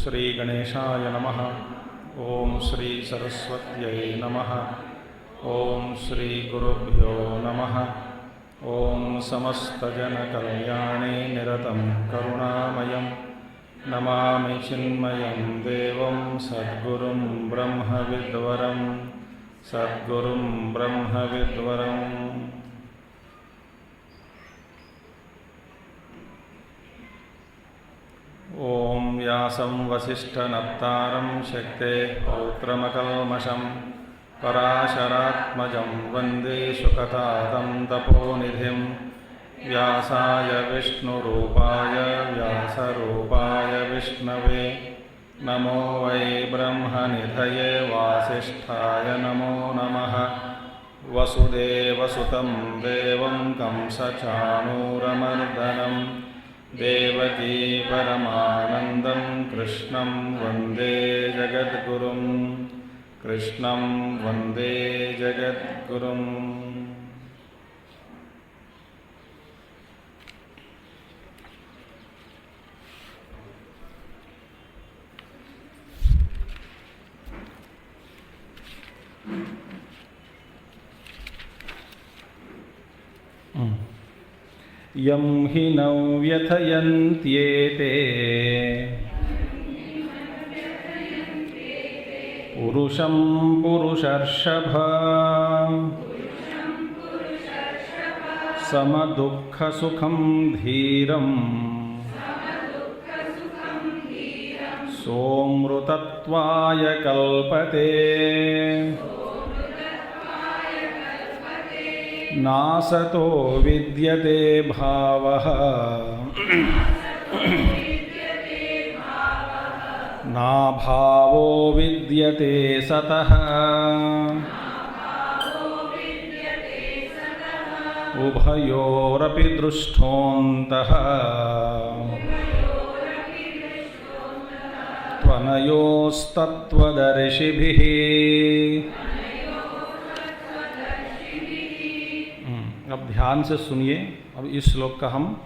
श्री गणेशाय नमः। ओम श्री सरस्वत्यै नमः। ओम श्री गुरुभ्यो नमः। ओम समस्तजनकल्याणे निरतं करुणामयं नमामि चिन्मयं देवं सद्गुरुं ब्रह्मविद्वरं सद्गुरुं ब्रह्मविद्वरम्। ओम व्यासं वसिष्ठनप्तारं शक्तेः पौत्रमकल्मषं पराशरात्मजं वन्दे शुकतातं तपोनिधिं। व्यासाय विष्णुरूपाय व्यासरूपाय विष्णवे नमो वै ब्रह्मनिधये वासिष्ठाय नमो नमः। वसुदेवसुतं देवं कंसचाणूरमर्दनं देवकी परमानन्दं कृष्णं वन्दे जगद्गुरुं कृष्णं वन्दे जगद्गुरुम्। यं हि न व्यथयन्त्येते पुरुषं पुरुषर्षभ समदुःखसुखं धीरम् सोऽमृतत्वाय कल्पते। नासतो विद्यते भावः नाभावो विद्यते सतः। उभयोरपि दृष्टोऽन्तः त्वनयोस्तत्त्वदर्शिभिः। अब ध्यान से सुनिए। अब इस श्लोक का हम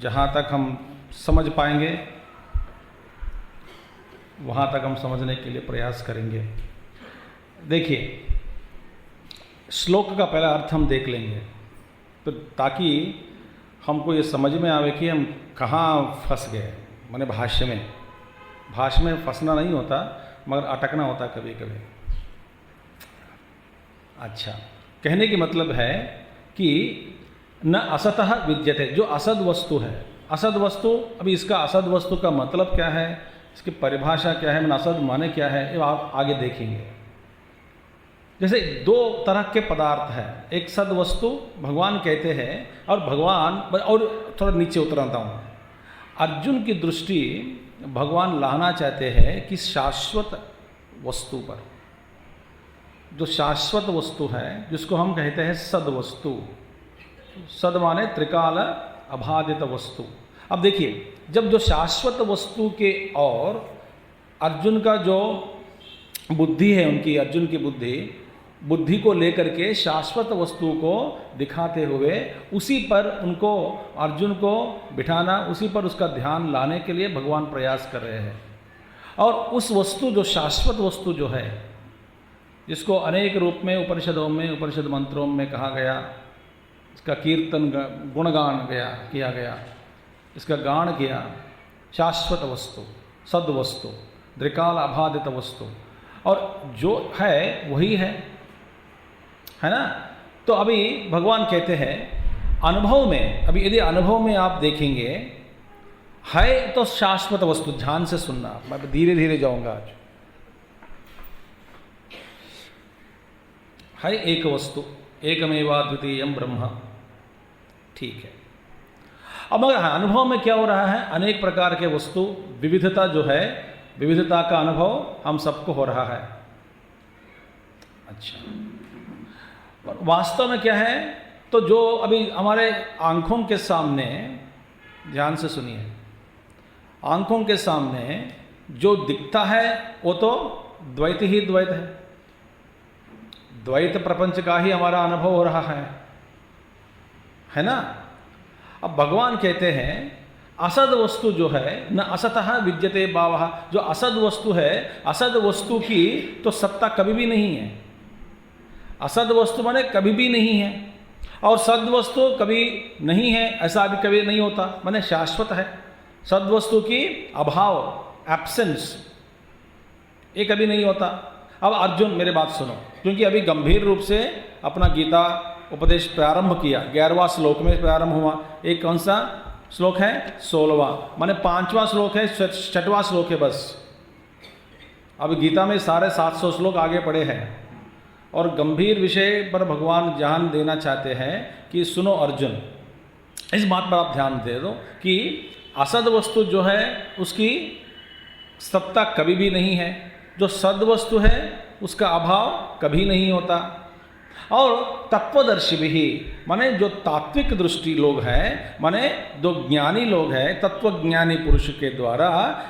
जहाँ तक हम समझ पाएंगे वहाँ तक हम समझने के लिए प्रयास करेंगे। देखिए, श्लोक का पहला अर्थ हम देख लेंगे तो ताकि हमको ये समझ में आवे कि हम कहाँ फंस गए। माने भाष्य में फंसना नहीं होता मगर अटकना होता कभी कभी। अच्छा, कहने की मतलब है कि न असतः विद्यते, जो असद वस्तु है, असद वस्तु, अभी इसका असद वस्तु का मतलब क्या है, इसकी परिभाषा क्या है, असद माने क्या है, ये आप आगे देखेंगे। जैसे दो तरह के पदार्थ है, एक सद वस्तु भगवान कहते हैं और भगवान, और थोड़ा नीचे उतरता हूँ, अर्जुन की दृष्टि भगवान लाना चाहते हैं कि शाश्वत वस्तु पर, जो शाश्वत वस्तु है जिसको हम कहते हैं सद वस्तु। सद माने त्रिकाल अबाधित वस्तु। अब देखिए, जब जो शाश्वत वस्तु के और अर्जुन का जो बुद्धि है, उनकी अर्जुन की बुद्धि को लेकर के शाश्वत वस्तु को दिखाते हुए उसी पर उनको, अर्जुन को बिठाना, उसी पर उसका ध्यान लाने के लिए भगवान प्रयास कर रहे हैं। और उस वस्तु, जो शाश्वत वस्तु जो है, जिसको अनेक रूप में उपनिषदों में, उपनिषद मंत्रों में कहा गया, इसका कीर्तन गुणगान किया गया, इसका गान किया, शाश्वत वस्तु, सद वस्तु, त्रिकाल अबाधित वस्तु, और जो है वही है ना। तो अभी भगवान कहते हैं अनुभव में, अभी यदि अनुभव में आप देखेंगे है तो शाश्वत वस्तु, ध्यान से सुनना, मैं धीरे धीरे जाऊंगा आज। है एक वस्तु, एकमेवाद्वितीयं ब्रह्म, ठीक है। अब मगर हाँ, अनुभव में क्या हो रहा है, अनेक प्रकार के वस्तु, विविधता जो है, विविधता का अनुभव हम सबको हो रहा है। अच्छा, वास्तव में क्या है, तो जो अभी हमारे आंखों के सामने, ध्यान से सुनिए, आंखों के सामने जो दिखता है वो तो द्वैत ही द्वैत है, द्वैत प्रपंच का ही हमारा अनुभव हो रहा है ना। अब भगवान कहते हैं असद वस्तु जो है न असतः विद्यते भावः, जो असद वस्तु है, असद वस्तु की तो सत्ता कभी भी नहीं है। असद वस्तु माने कभी भी नहीं है, और सद वस्तु कभी नहीं है, ऐसा भी कभी नहीं होता, माने शाश्वत है। सद वस्तु की अभाव, एब्सेंस, ये कभी नहीं होता। अब अर्जुन मेरे बात सुनो, क्योंकि अभी गंभीर रूप से अपना गीता उपदेश प्रारंभ किया, 11वां श्लोक में प्रारंभ हुआ। एक कौन सा श्लोक है, 16वां, माने 5वां श्लोक है, 6वां श्लोक है बस। अब गीता में सारे 700 श्लोक आगे पड़े हैं, और गंभीर विषय पर भगवान ध्यान देना चाहते हैं कि सुनो अर्जुन, इस बात पर आप ध्यान दे दो कि असद वस्तु जो है उसकी सत्ता कभी भी नहीं है, जो सद वस्तु है उसका अभाव कभी नहीं होता। और तत्वदर्शी भी, माने जो तात्विक दृष्टि लोग हैं, माने जो ज्ञानी लोग हैं, तत्वज्ञानी पुरुष के द्वारा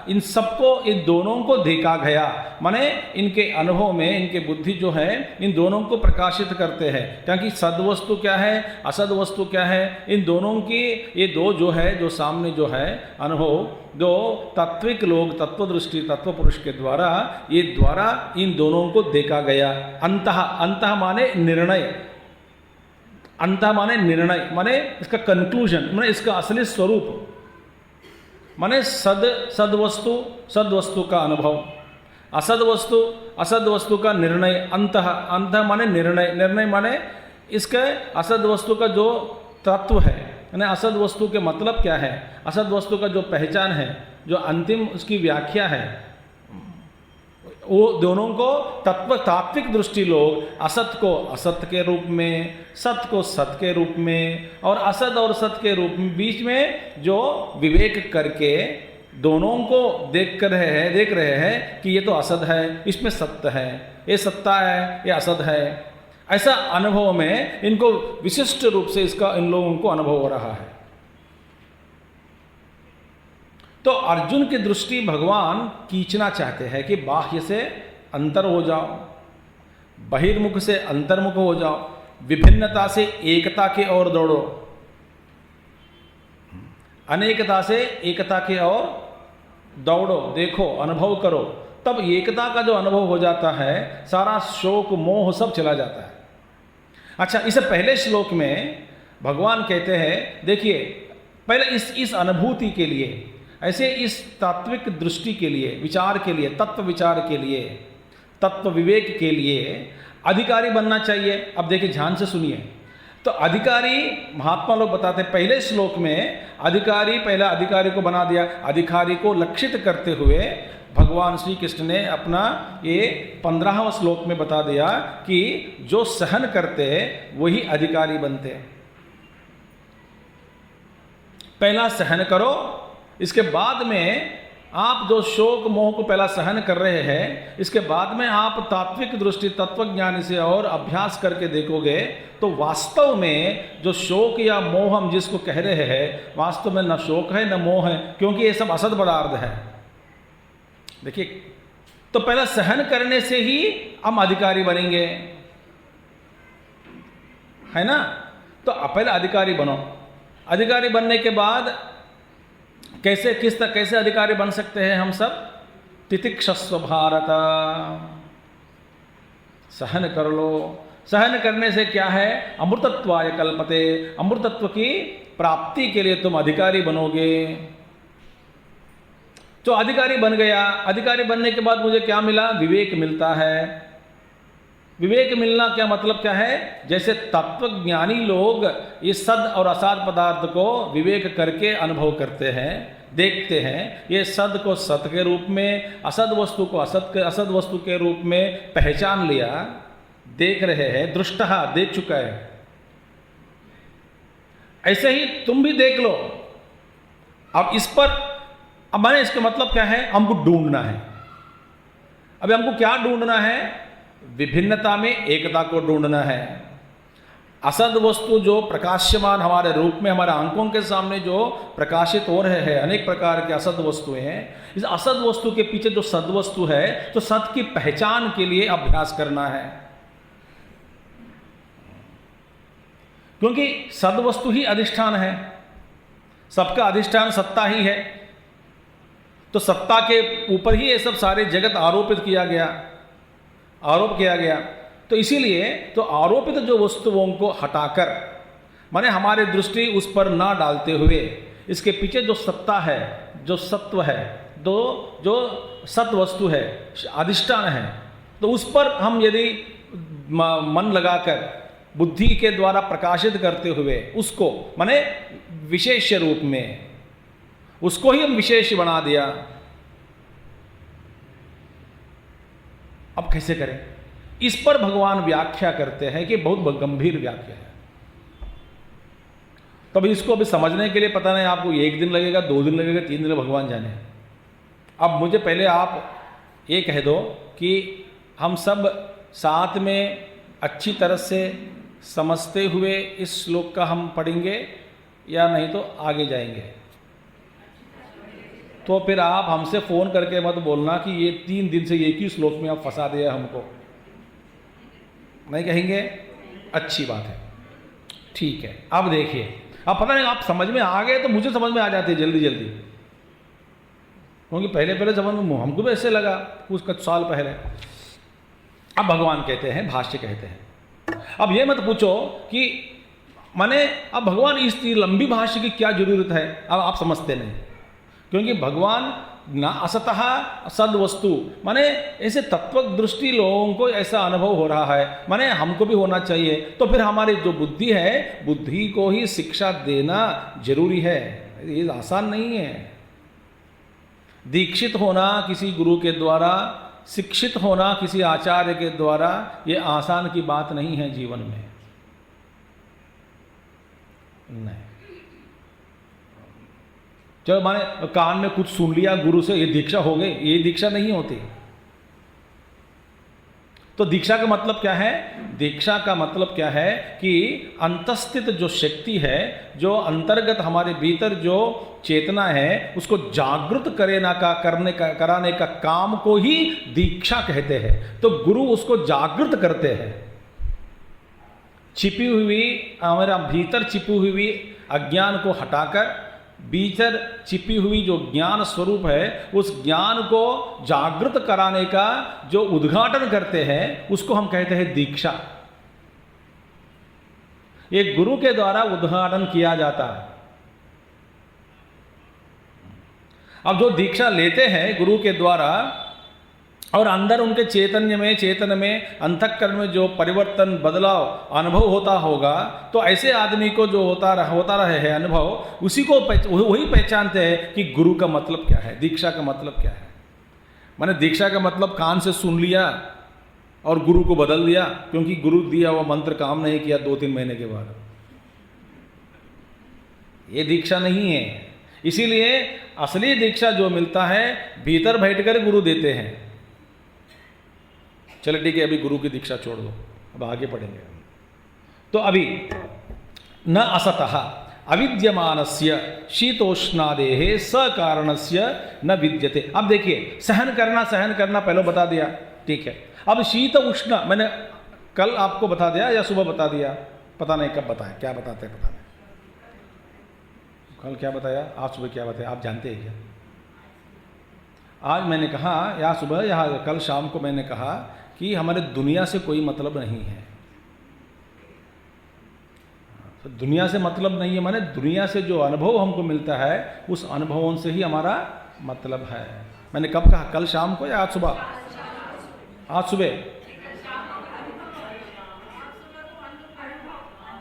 इन सबको, इन दोनों को देखा गया, माने इनके अनुभव में इनके बुद्धि जो है इन दोनों को प्रकाशित करते हैं। क्योंकि सद वस्तु क्या है, असद वस्तु क्या है, इन दोनों की ये दो जो है, जो सामने जो है अनुभव, जो तात्विक लोग, तत्वदृष्टि तत्व पुरुष के द्वारा, ये द्वारा इन दोनों को देखा गया। अंतः, अंतः माने निर्णय, अंतः माने निर्णय, माने इसका कंक्लूजन, माने इसका असली स्वरूप, माने सद वस्तु का अनुभव, असद वस्तु का निर्णय। अंतः, अंतः माने निर्णय, निर्णय माने इसके असद वस्तु का जो तत्व है, यानी असद वस्तु के मतलब क्या है, असद वस्तु का जो पहचान है, जो अंतिम उसकी व्याख्या है, वो दोनों को तात्विक दृष्टि लोग असत को असत के रूप में, सत को सत के रूप में, और असद और सत के रूप में बीच में जो विवेक करके दोनों को देख रहे हैं कि ये तो असद है, इसमें सत्य है, ये सत्ता है, ये असद है, ऐसा अनुभव में इनको विशिष्ट रूप से इसका इन लोगों को अनुभव हो रहा है। तो अर्जुन की दृष्टि भगवान खींचना चाहते हैं कि बाह्य से अंतर हो जाओ, बहिर्मुख से अंतर्मुख हो जाओ, विभिन्नता से एकता की ओर दौड़ो, अनेकता से एकता की ओर दौड़ो, देखो, अनुभव करो, तब एकता का जो अनुभव हो जाता है, सारा शोक मोह सब चला जाता है। अच्छा, इसे पहले श्लोक में भगवान कहते हैं, देखिए पहले इस अनुभूति के लिए, ऐसे इस तात्विक दृष्टि के लिए, विचार के लिए, तत्व विचार के लिए, तत्व विवेक के लिए अधिकारी बनना चाहिए। अब देखिए ध्यान से सुनिए, तो अधिकारी महात्मा लोग बताते हैं, पहले श्लोक में अधिकारी, पहला अधिकारी को बना दिया, अधिकारी को लक्षित करते हुए भगवान श्री कृष्ण ने अपना ये 15वां श्लोक में बता दिया कि जो सहन करते वही अधिकारी बनते। पहला सहन करो, इसके बाद में आप जो शोक मोह को पहला सहन कर रहे हैं, इसके बाद में आप तात्विक दृष्टि तत्वज्ञान से और अभ्यास करके देखोगे तो वास्तव में जो शोक या मोह हम जिसको कह रहे हैं, वास्तव में न शोक है न मोह है, क्योंकि ये सब असद पदार्थ है। देखिए, तो पहला सहन करने से ही हम अधिकारी बनेंगे, है ना। तो पहले अधिकारी बनो, अधिकारी बनने के बाद कैसे अधिकारी बन सकते हैं हम सब, तितिक्षस्व भारत, सहन कर लो। सहन करने से क्या है, अमृतत्वाय कल्पते, अमृतत्व की प्राप्ति के लिए तुम अधिकारी बनोगे। तो अधिकारी बन गया, अधिकारी बनने के बाद मुझे क्या मिला, विवेक मिलता है। विवेक मिलना क्या मतलब क्या है, जैसे तत्वज्ञानी लोग इस सद और असद पदार्थ को विवेक करके अनुभव करते हैं, देखते हैं, ये सद को सत के रूप में, असद वस्तु को असद वस्तु के रूप में पहचान लिया, देख रहे हैं, दृष्टः देख चुका है। ऐसे ही तुम भी देख लो, अब इस पर, अब मैंने इसका मतलब क्या है, हमको ढूंढना है। अभी हमको क्या ढूंढना है? विभिन्नता में एकता को ढूंढना है। असद वस्तु जो प्रकाश्यमान हमारे रूप में हमारे आंखों के सामने जो प्रकाशित हो रहे हैं, अनेक प्रकार के असद वस्तुएं हैं, इस असद वस्तु के पीछे जो सद वस्तु है, तो सत की पहचान के लिए अभ्यास करना है। क्योंकि सद वस्तु ही अधिष्ठान है, सबका अधिष्ठान सत्ता ही है, तो सत्ता के ऊपर ही ये सब सारे जगत आरोपित किया गया, आरोप किया गया। तो इसीलिए तो आरोपित जो वस्तुओं को हटाकर, माने हमारे दृष्टि उस पर ना डालते हुए, इसके पीछे जो सत्ता है, जो सत्व है, जो सत वस्तु है, अधिष्ठान है, तो उस पर हम यदि मन लगाकर बुद्धि के द्वारा प्रकाशित करते हुए उसको, माने विशेष रूप में उसको ही हम विशेष बना दिया। अब कैसे करें? इस पर भगवान व्याख्या करते हैं कि बहुत गंभीर व्याख्या है। तब इसको अभी समझने के लिए पता नहीं आपको 1 दिन लगेगा, 2 दिन लगेगा, 3 दिन, भगवान जाने। अब मुझे पहले आप ये कह दो कि हम सब साथ में अच्छी तरह से समझते हुए इस श्लोक का हम पढ़ेंगे या नहीं तो आगे जाएंगे। तो फिर आप हमसे फ़ोन करके मत बोलना कि ये 3 दिन से एक ही श्लोक में आप फंसा दिया हमको, नहीं कहेंगे? अच्छी बात है, ठीक है। अब देखिए, अब पता नहीं आप समझ में आ गए तो मुझे समझ में आ जाती है जल्दी जल्दी, क्योंकि पहले समझ में हमको भी ऐसे लगा कुछ साल पहले। अब भगवान कहते हैं, भाष्य कहते हैं, अब ये मत पूछो कि माने अब भगवान इस लंबी भाष्य की क्या जरूरत है, अब आप समझते नहीं। क्योंकि भगवान ना असतः सद वस्तु, माने ऐसे तत्व दृष्टि लोगों को ऐसा अनुभव हो रहा है, माने हमको भी होना चाहिए। तो फिर हमारी जो बुद्धि है, बुद्धि को ही शिक्षा देना जरूरी है, ये आसान नहीं है। दीक्षित होना किसी गुरु के द्वारा, शिक्षित होना किसी आचार्य के द्वारा, ये आसान की बात नहीं है जीवन में, नहीं। चलो माने कान में कुछ सुन लिया गुरु से, ये दीक्षा हो गई, ये दीक्षा नहीं होती। तो दीक्षा का मतलब क्या है? दीक्षा का मतलब क्या है कि अंतस्थित जो शक्ति है, जो अंतर्गत हमारे भीतर जो चेतना है, उसको जागृत कराने का काम को ही दीक्षा कहते हैं। तो गुरु उसको जागृत करते हैं। छिपी हुई, हमारा भीतर छिपी हुई अज्ञान को हटाकर भीतर छिपी हुई जो ज्ञान स्वरूप है, उस ज्ञान को जागृत कराने का जो उद्घाटन करते हैं, उसको हम कहते हैं दीक्षा। एक गुरु के द्वारा उद्घाटन किया जाता है। अब जो दीक्षा लेते हैं गुरु के द्वारा, और अंदर उनके चेतन में अंतःकरण में जो परिवर्तन, बदलाव अनुभव होता होगा, तो ऐसे आदमी को जो होता रहे है अनुभव, उसी को वही पहचानते हैं कि गुरु का मतलब क्या है, दीक्षा का मतलब क्या है। माने दीक्षा का मतलब कान से सुन लिया और गुरु को बदल दिया, क्योंकि गुरु दिया हुआ मंत्र काम नहीं किया 2-3 महीने के बाद, ये दीक्षा नहीं है। इसीलिए असली दीक्षा जो मिलता है, भीतर बैठकर गुरु देते हैं। चलो ठीक है, अभी गुरु की दीक्षा छोड़ दो, अब आगे पढ़ेंगे। तो अभी न असतः अविद्यमानस्य शीतोष्णादेः सकारणस्य न विद्यते। अब देखिए, सहन करना पहले बता दिया, ठीक है। अब शीत उष्ण मैंने कल आपको बता दिया या सुबह बता दिया, पता नहीं कब बताया, क्या बताते हैं पता नहीं। कल क्या बताया, आज सुबह क्या बताया, आप जानते हैं क्या? आज मैंने कहा, या सुबह या कल शाम को मैंने कहा कि हमारे दुनिया से कोई मतलब नहीं है। तो दुनिया से मतलब नहीं है, माने दुनिया से जो अनुभव हमको मिलता है, उस अनुभवों से ही हमारा मतलब है। मैंने कब कहा, कल शाम को या आज सुबह? आज सुबह।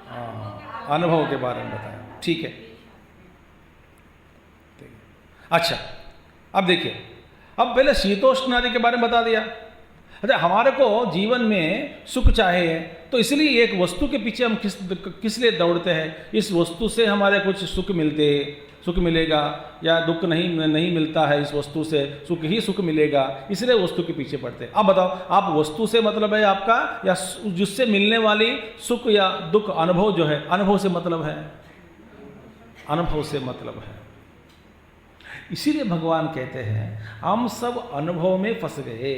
हाँ, अनुभव के बारे में बताया, ठीक है। अच्छा, अब देखिए, अब पहले शीतोष्ण आदि के बारे में बता दिया। अच्छा, हमारे को जीवन में सुख चाहिए, तो इसलिए एक वस्तु के पीछे हम किस लिए दौड़ते हैं? इस वस्तु से हमारे कुछ सुख मिलेगा, या दुख नहीं मिलता है, इस वस्तु से सुख मिलेगा, इसलिए वस्तु के पीछे पड़ते हैं। अब बताओ, आप वस्तु से मतलब है आपका, या जिससे मिलने वाली सुख या दुख अनुभव जो है, अनुभव से मतलब है, अनुभव से मतलब है। इसीलिए भगवान कहते हैं हम सब अनुभव में फंस गए।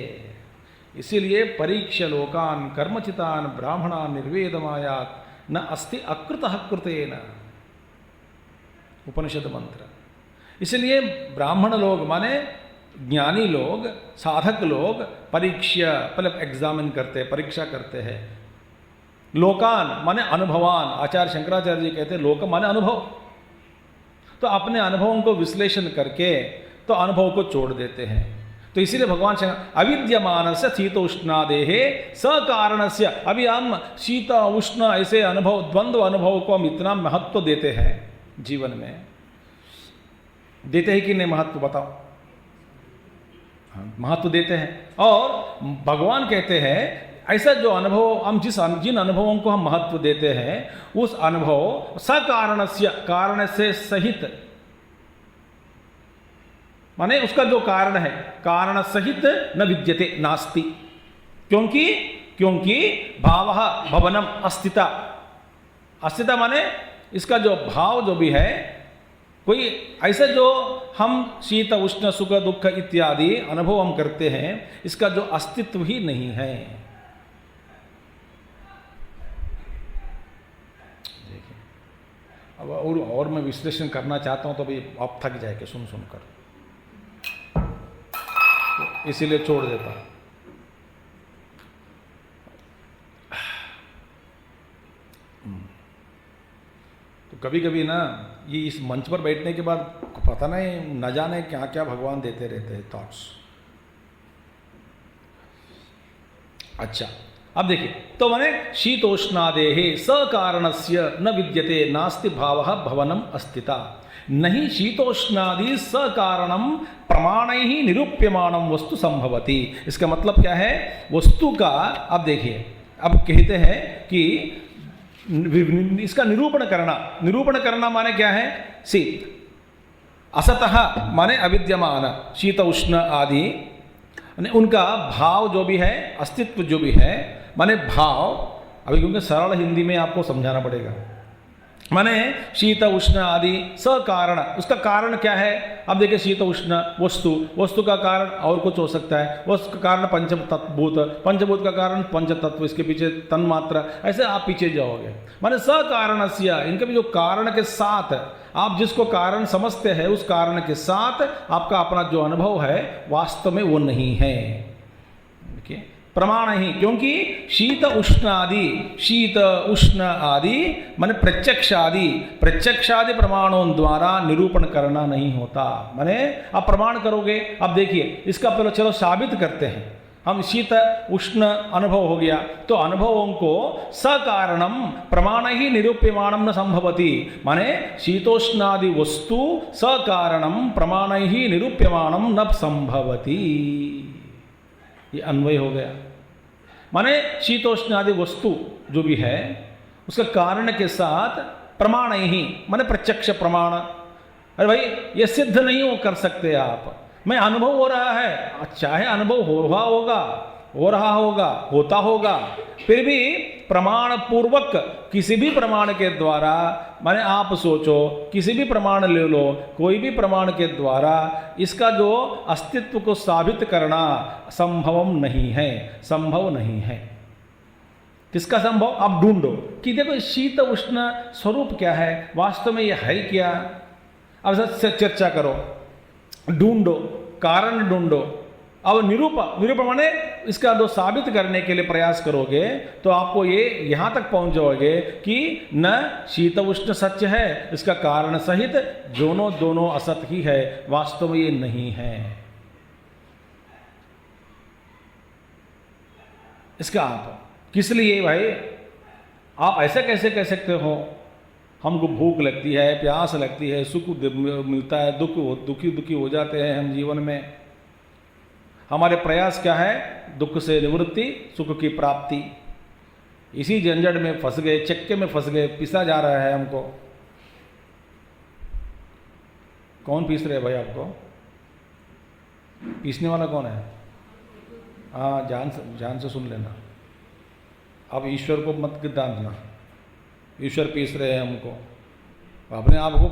इसीलिए परीक्ष लोकान कर्मचितान ब्राह्मणा निर्वेदमायात न अस्ति अकृत कृतेन, उपनिषद मंत्र। इसलिए ब्राह्मण लोग माने ज्ञानी लोग, साधक लोग परीक्षा मतलब एग्जामिन करते हैं, परीक्षा करते हैं। लोकान माने अनुभवान, आचार्य शंकराचार्य जी कहते हैं लोक माने अनुभव। तो अपने अनुभवों को विश्लेषण करके तो अनुभव को छोड़ देते हैं। तो इसीलिए भगवान अविद्यमानस्य शीत उष्णादेहे सकारणस्य, अभी हम शीत उष्ण ऐसे अनुभव, द्वंद्व अनुभव को हम इतना महत्व देते हैं जीवन में, देते हैं कि नहीं महत्व? बताओ। हाँ, महत्व देते हैं। और भगवान कहते हैं ऐसा जो अनुभव हम जिन अनुभवों को हम महत्व देते हैं, उस अनुभव सकारणस्य, कारण से सहित, माने उसका जो कारण है, कारण सहित न विद्यते नास्ति। क्योंकि भावः भवनम अस्तिता, अस्तिता माने इसका जो भाव जो भी है, कोई ऐसा जो हम शीत उष्ण सुख दुख इत्यादि अनुभव हम करते हैं, इसका जो अस्तित्व ही नहीं है। देखिए, अब और मैं विश्लेषण करना चाहता हूं तो अभी आप थक जाएंगे सुनकर, तो इसीलिए छोड़ देता हूं। तो कभी कभी ना ये इस मंच पर बैठने के बाद पता नहीं न जाने क्या क्या भगवान देते रहते हैं थॉट्स। अच्छा, अब देखिए, तो माने शीतोष्णादेहे सकारणस्य न विद्यते नास्ति भावः भवनम अस्तिता, नहीं शीतोष्णादि सकारणम प्रमाणैः निरूप्यमाणम वस्तु संभवति। इसका मतलब क्या है? वस्तु का, अब देखिए, अब कहते हैं कि इसका निरूपण करना माने क्या है? सी असतः माने अविद्यमान शीत उष्ण आदि, उनका भाव जो भी है, अस्तित्व जो भी है, माने भाव, अभी क्योंकि सरल हिंदी में आपको समझाना पड़ेगा, माने शीत उष्ण आदि सकारण, उसका कारण क्या है? अब देखिए, शीत उष्ण वस्तु का कारण और कुछ हो सकता है, वस्तु का कारण पंचभूत का कारण पंच तत्व, इसके पीछे तन्मात्रा, ऐसे आप पीछे जाओगे। माने सकारणस्य, इनके भी जो कारण के साथ आप जिसको कारण समझते हैं, उस कारण के साथ आपका अपना जो अनुभव है वास्तव में वो नहीं है। देखिए, प्रमाण ही, क्योंकि शीत उष्ण आदि माने प्रत्यक्षादि प्रमाणों द्वारा निरूपण करना नहीं होता। माने आप प्रमाण करोगे, अब देखिए इसका पहले चलो साबित करते हैं। हम शीत उष्ण अनुभव हो गया, तो अनुभवों को सकारणम प्रमाण ही निरूप्यमाणम न संभवति, माने शीतोष्णादि वस्तु सकारणम प्रमाण ही निरूप्यमाणम न संभवति, ये अन्वय हो गया। माने शीतोष्णादि वस्तु जो भी है उसका कारण के साथ प्रमाण ही, माने प्रत्यक्ष प्रमाण। अरे भाई, ये सिद्ध नहीं हो कर सकते आप, मैं अनुभव हो रहा है, चाहे अनुभव हो रहा होगा, होता होगा, फिर भी प्रमाण पूर्वक किसी भी प्रमाण के द्वारा, माने आप सोचो किसी भी प्रमाण ले लो, कोई भी प्रमाण के द्वारा इसका जो अस्तित्व को साबित करना संभव नहीं है। किसका संभव? आप ढूंढो कि देखो शीत उष्ण स्वरूप क्या है, वास्तव में यह है क्या। अब चर्चा करो, ढूंढो, कारण ढूंढो। अब निरूप माने इसका जो साबित करने के लिए प्रयास करोगे तो आपको ये यहां तक पहुंच जाओगे कि न शीत उष्ण सत्य है, इसका कारण सहित दोनों असत ही है, वास्तव में ये नहीं है। इसका आप किस लिए भाई आप ऐसे कैसे कह सकते हो? हमको भूख लगती है, प्यास लगती है, सुख मिलता है, दुखी हो जाते हैं हम जीवन में। हमारे प्रयास क्या है? दुख से निवृत्ति, सुख की प्राप्ति। इसी झंझट में फंस गए, चक्के में फंस गए, पिसा जा रहा है हमको। कौन पीस रहे भाई आपको? पीसने वाला कौन है? हाँ, जान से सुन लेना। अब ईश्वर को मत डांटना, ईश्वर पीस रहे हैं हमको, अपने आप को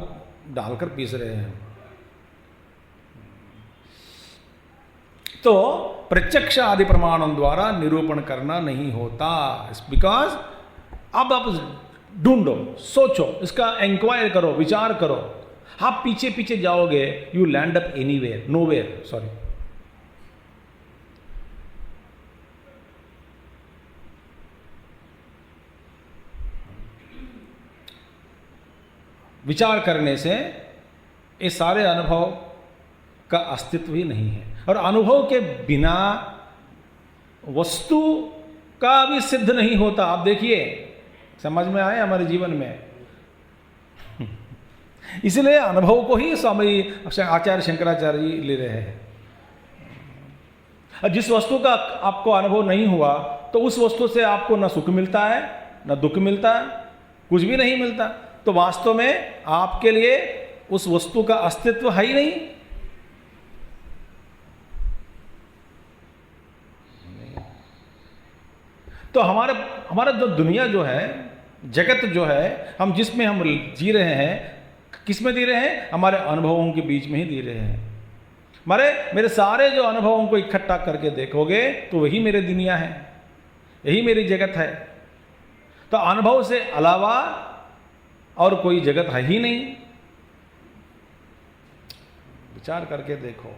डालकर पीस रहे हैं। तो प्रत्यक्ष आदि प्रमाणों द्वारा निरूपण करना नहीं होता, बिकॉज अब आप ढूंढो, सोचो, इसका इंक्वायर करो, विचार करो। आप पीछे पीछे जाओगे, you land up anywhere, nowhere, sorry. विचार करने से ये सारे अनुभव का अस्तित्व ही नहीं है, और अनुभव के बिना वस्तु का भी सिद्ध नहीं होता। आप देखिए, समझ में आए हमारे जीवन में। इसलिए अनुभव को ही स्वामी आचार्य शंकराचार्य जी ले रहे हैं। जिस वस्तु का आपको अनुभव नहीं हुआ, तो उस वस्तु से आपको न सुख मिलता है, न दुख मिलता है, कुछ भी नहीं मिलता। तो वास्तव में आपके लिए उस वस्तु का अस्तित्व है ही नहीं। तो हमारा जो दुनिया जो है, जगत जो है, हम जिसमें हम जी रहे हैं, किस में जी रहे हैं? हमारे अनुभवों के बीच में ही जी रहे हैं। मेरे सारे जो अनुभवों को इकट्ठा करके देखोगे तो वही मेरी दुनिया है, यही मेरी जगत है। तो अनुभव से अलावा और कोई जगत है ही नहीं। विचार करके देखो,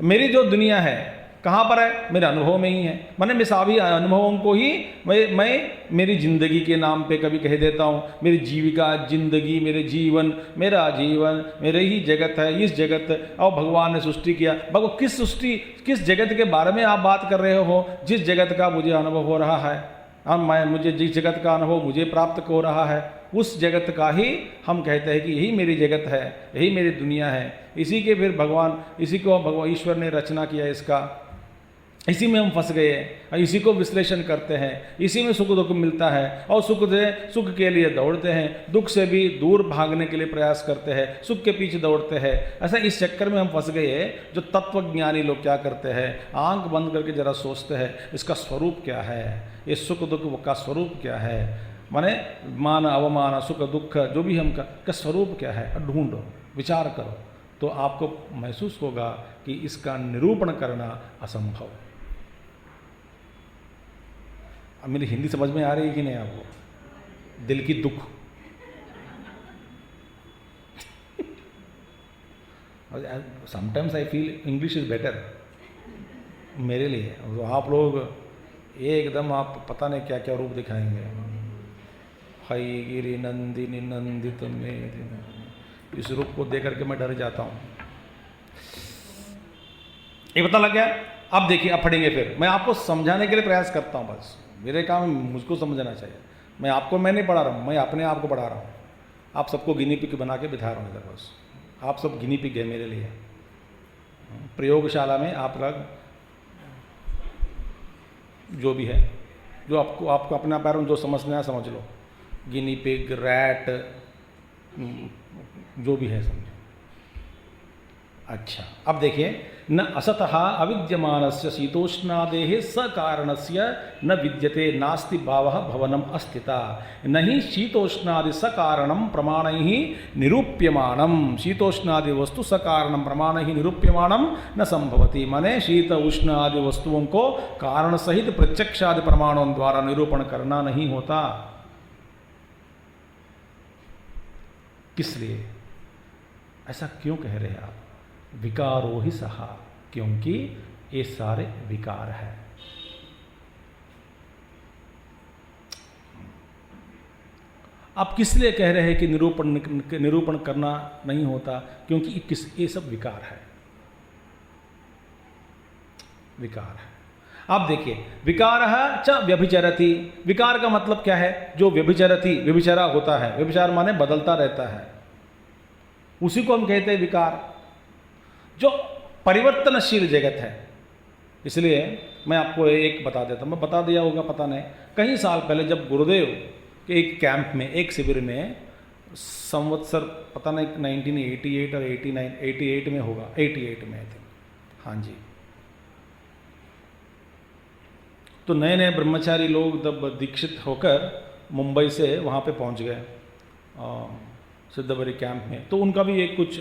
मेरी जो दुनिया है कहाँ पर है? मेरे अनुभव में ही है। मैंने मैं सभी अनुभवों को ही मैं मेरी जिंदगी के नाम पे कभी कह देता हूँ। मेरी जीविका, जिंदगी, मेरे जीवन, मेरा जीवन, मेरे ही जगत है। इस जगत और भगवान ने सृष्टि किया। भगवान किस सृष्टि, किस जगत के बारे में आप बात कर रहे हो? जिस जगत का मुझे अनुभव हो रहा है, मुझे जिस जगत का अनुभव मुझे प्राप्त हो रहा है, उस जगत का ही हम कहते हैं कि यही मेरी जगत है, यही मेरी दुनिया है। इसी के फिर भगवान, इसी को भगवान ईश्वर ने रचना किया, इसका इसी में हम फंस गए हैं, इसी को विश्लेषण करते हैं, इसी में सुख दुख मिलता है, और सुख के लिए दौड़ते हैं, दुख से भी दूर भागने के लिए प्रयास करते हैं, सुख के पीछे दौड़ते हैं। ऐसा इस चक्कर में हम फंस गए हैं। जो तत्वज्ञानी लोग क्या करते हैं, आंख बंद करके जरा सोचते हैं इसका स्वरूप क्या है, ये सुख दुख का स्वरूप क्या है, माने मान अवमान, सुख दुख जो भी हम का स्वरूप क्या है, ढूंढो, विचार करो, तो आपको महसूस होगा कि इसका निरूपण करना असंभव। अब मेरी हिंदी समझ में आ रही है कि नहीं आपको? दिल की दुख sometimes I feel English is better मेरे लिए। तो आप लोग एकदम आप पता नहीं क्या क्या रूप दिखाएंगे। हई गिरी नंदिनी नंदित में, इस रूप को देख करके मैं डर जाता हूँ। ये पता लग गया? अब देखिए, अब पढ़ेंगे फिर। मैं आपको समझाने के लिए प्रयास करता हूँ, बस मेरे काम मुझको समझना चाहिए। मैं नहीं पढ़ा रहा हूँ, मैं अपने आप को पढ़ा रहा हूँ। आप सबको गिनी पिग बना के बिठा रहा हूँ इधर, बस आप सब गिनी पिग है मेरे लिए। प्रयोगशाला में आप लोग जो भी है, जो आपको अपने पैरों में जो समझना है समझ लो। गिनी पिग, रैट, जो भी है समझो। अच्छा, अब देखिए, न असतः अविद्यमानस्य शीतोष्णादेः सकारणस्य न विद्यते नास्ति भावः भवनम अस्थिता न हि शीतोष्णादि सकारणम प्रमाणैः निरूप्यमानम। शीतोष्णादि वस्तु सकारणम प्रमाणैः निरूप्यमानम न संभवति। माने शीत उष्ण आदि वस्तुओं को कारण सहित प्रत्यक्षादि प्रमाणों द्वारा निरूपण करना नहीं होता। किस लिए ऐसा क्यों कह रहे हैं आप? विकारो ही सहा, क्योंकि ये सारे विकार है। आप किस लिए कह रहे हैं कि निरूपण करना नहीं होता? क्योंकि ये सब विकार है, विकार है। आप देखिए, विकार च व्यभिचरति। विकार का मतलब क्या है? जो व्यभिचरति, व्यभिचारा होता है, व्यभिचार माने बदलता रहता है, उसी को हम कहते हैं विकार। जो परिवर्तनशील जगत है। इसलिए मैं आपको एक बता देता हूँ, मैं बता दिया होगा पता नहीं, कई साल पहले जब गुरुदेव के एक कैंप में, एक शिविर में, संवत्सर पता नहीं 1988 और 89, 88 में होगा, 88 में आई थिंक, हाँ जी। तो नए नए ब्रह्मचारी लोग जब दीक्षित होकर मुंबई से वहाँ पे पहुँच गए सिद्धबरी कैंप में, तो उनका भी एक कुछ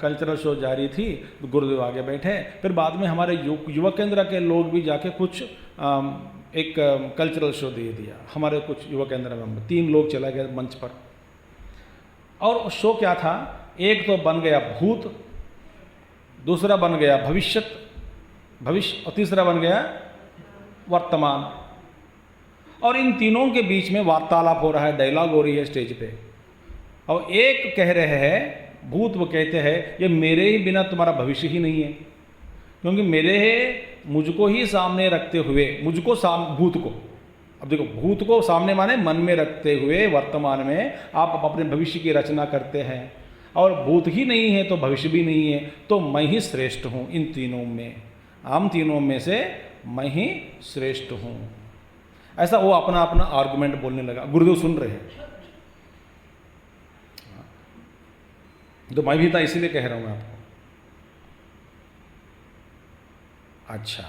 कल्चरल शो जारी थी, तो गुरुदेव आगे बैठे। फिर बाद में हमारे युवा केंद्र के लोग भी जाके कुछ एक कल्चरल शो दे दिया, हमारे कुछ युवा केंद्र में 3 लोग चले गए मंच पर। और शो क्या था, एक तो बन गया भूत, दूसरा बन गया भविष्य, और तीसरा बन गया वर्तमान। और इन तीनों के बीच में वार्तालाप हो रहा है, डायलॉग हो रही है स्टेज पे। और एक कह रहे हैं, भूत वो कहते हैं, ये मेरे ही बिना तुम्हारा भविष्य ही नहीं है, क्योंकि मुझको ही सामने रखते हुए, भूत को, अब देखो भूत को सामने माने मन में रखते हुए वर्तमान में आप अपने भविष्य की रचना करते हैं, और भूत ही नहीं है तो भविष्य भी नहीं है, तो मैं ही श्रेष्ठ हूँ इन तीनों में, हम तीनों में से मैं ही श्रेष्ठ हूँ। ऐसा वो अपना अपना आर्गुमेंट बोलने लगा, गुरुदेव सुन रहे हैं। तो मैं भी था, इसीलिए कह रहा हूं मैं आपको। अच्छा,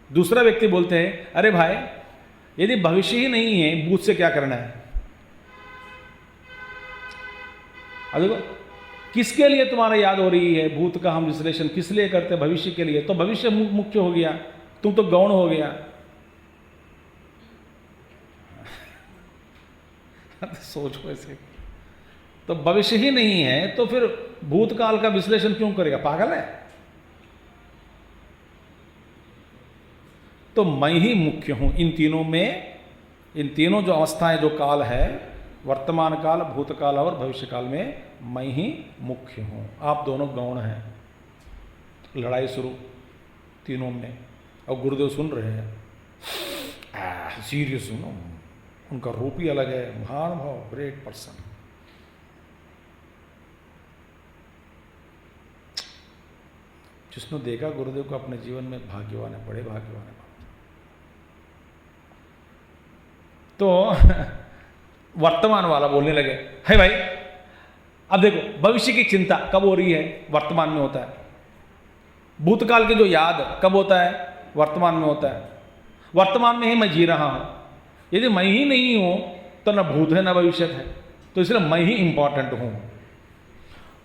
दूसरा व्यक्ति बोलते हैं, अरे भाई यदि भविष्य ही नहीं है, भूत से क्या करना है? अब देखो, किसके लिए तुम्हारा याद हो रही है? भूत का हम विश्लेषण किस लिए करते हैं? भविष्य के लिए। तो भविष्य मुख्य हो गया, तुम तो गौण हो गया। सोचो ऐसे, तो भविष्य ही नहीं है तो फिर भूतकाल का विश्लेषण क्यों करेगा? पागल है। तो मैं ही मुख्य हूं इन तीनों में, इन तीनों जो अवस्थाएं, जो काल है, वर्तमान काल, भूतकाल और भविष्य काल में मैं ही मुख्य हूं, आप दोनों गौण हैं। लड़ाई शुरू तीनों में, और गुरुदेव सुन रहे हैं, सीरियस सुनो, उनका रूप ही अलग है, महानुभाव, ग्रेट पर्सन। जिसने देखा गुरुदेव को अपने जीवन में, भाग्यवान है, बड़े भाग्यवान है। तो वर्तमान वाला बोलने लगे, है भाई अब देखो, भविष्य की चिंता कब हो रही है? वर्तमान में होता है। भूतकाल की जो याद कब होता है? वर्तमान में होता है। वर्तमान में ही मैं जी रहा हूं। यदि मैं ही नहीं हूं तो न भूत है न भविष्य है, तो इसलिए मैं ही इंपॉर्टेंट हूं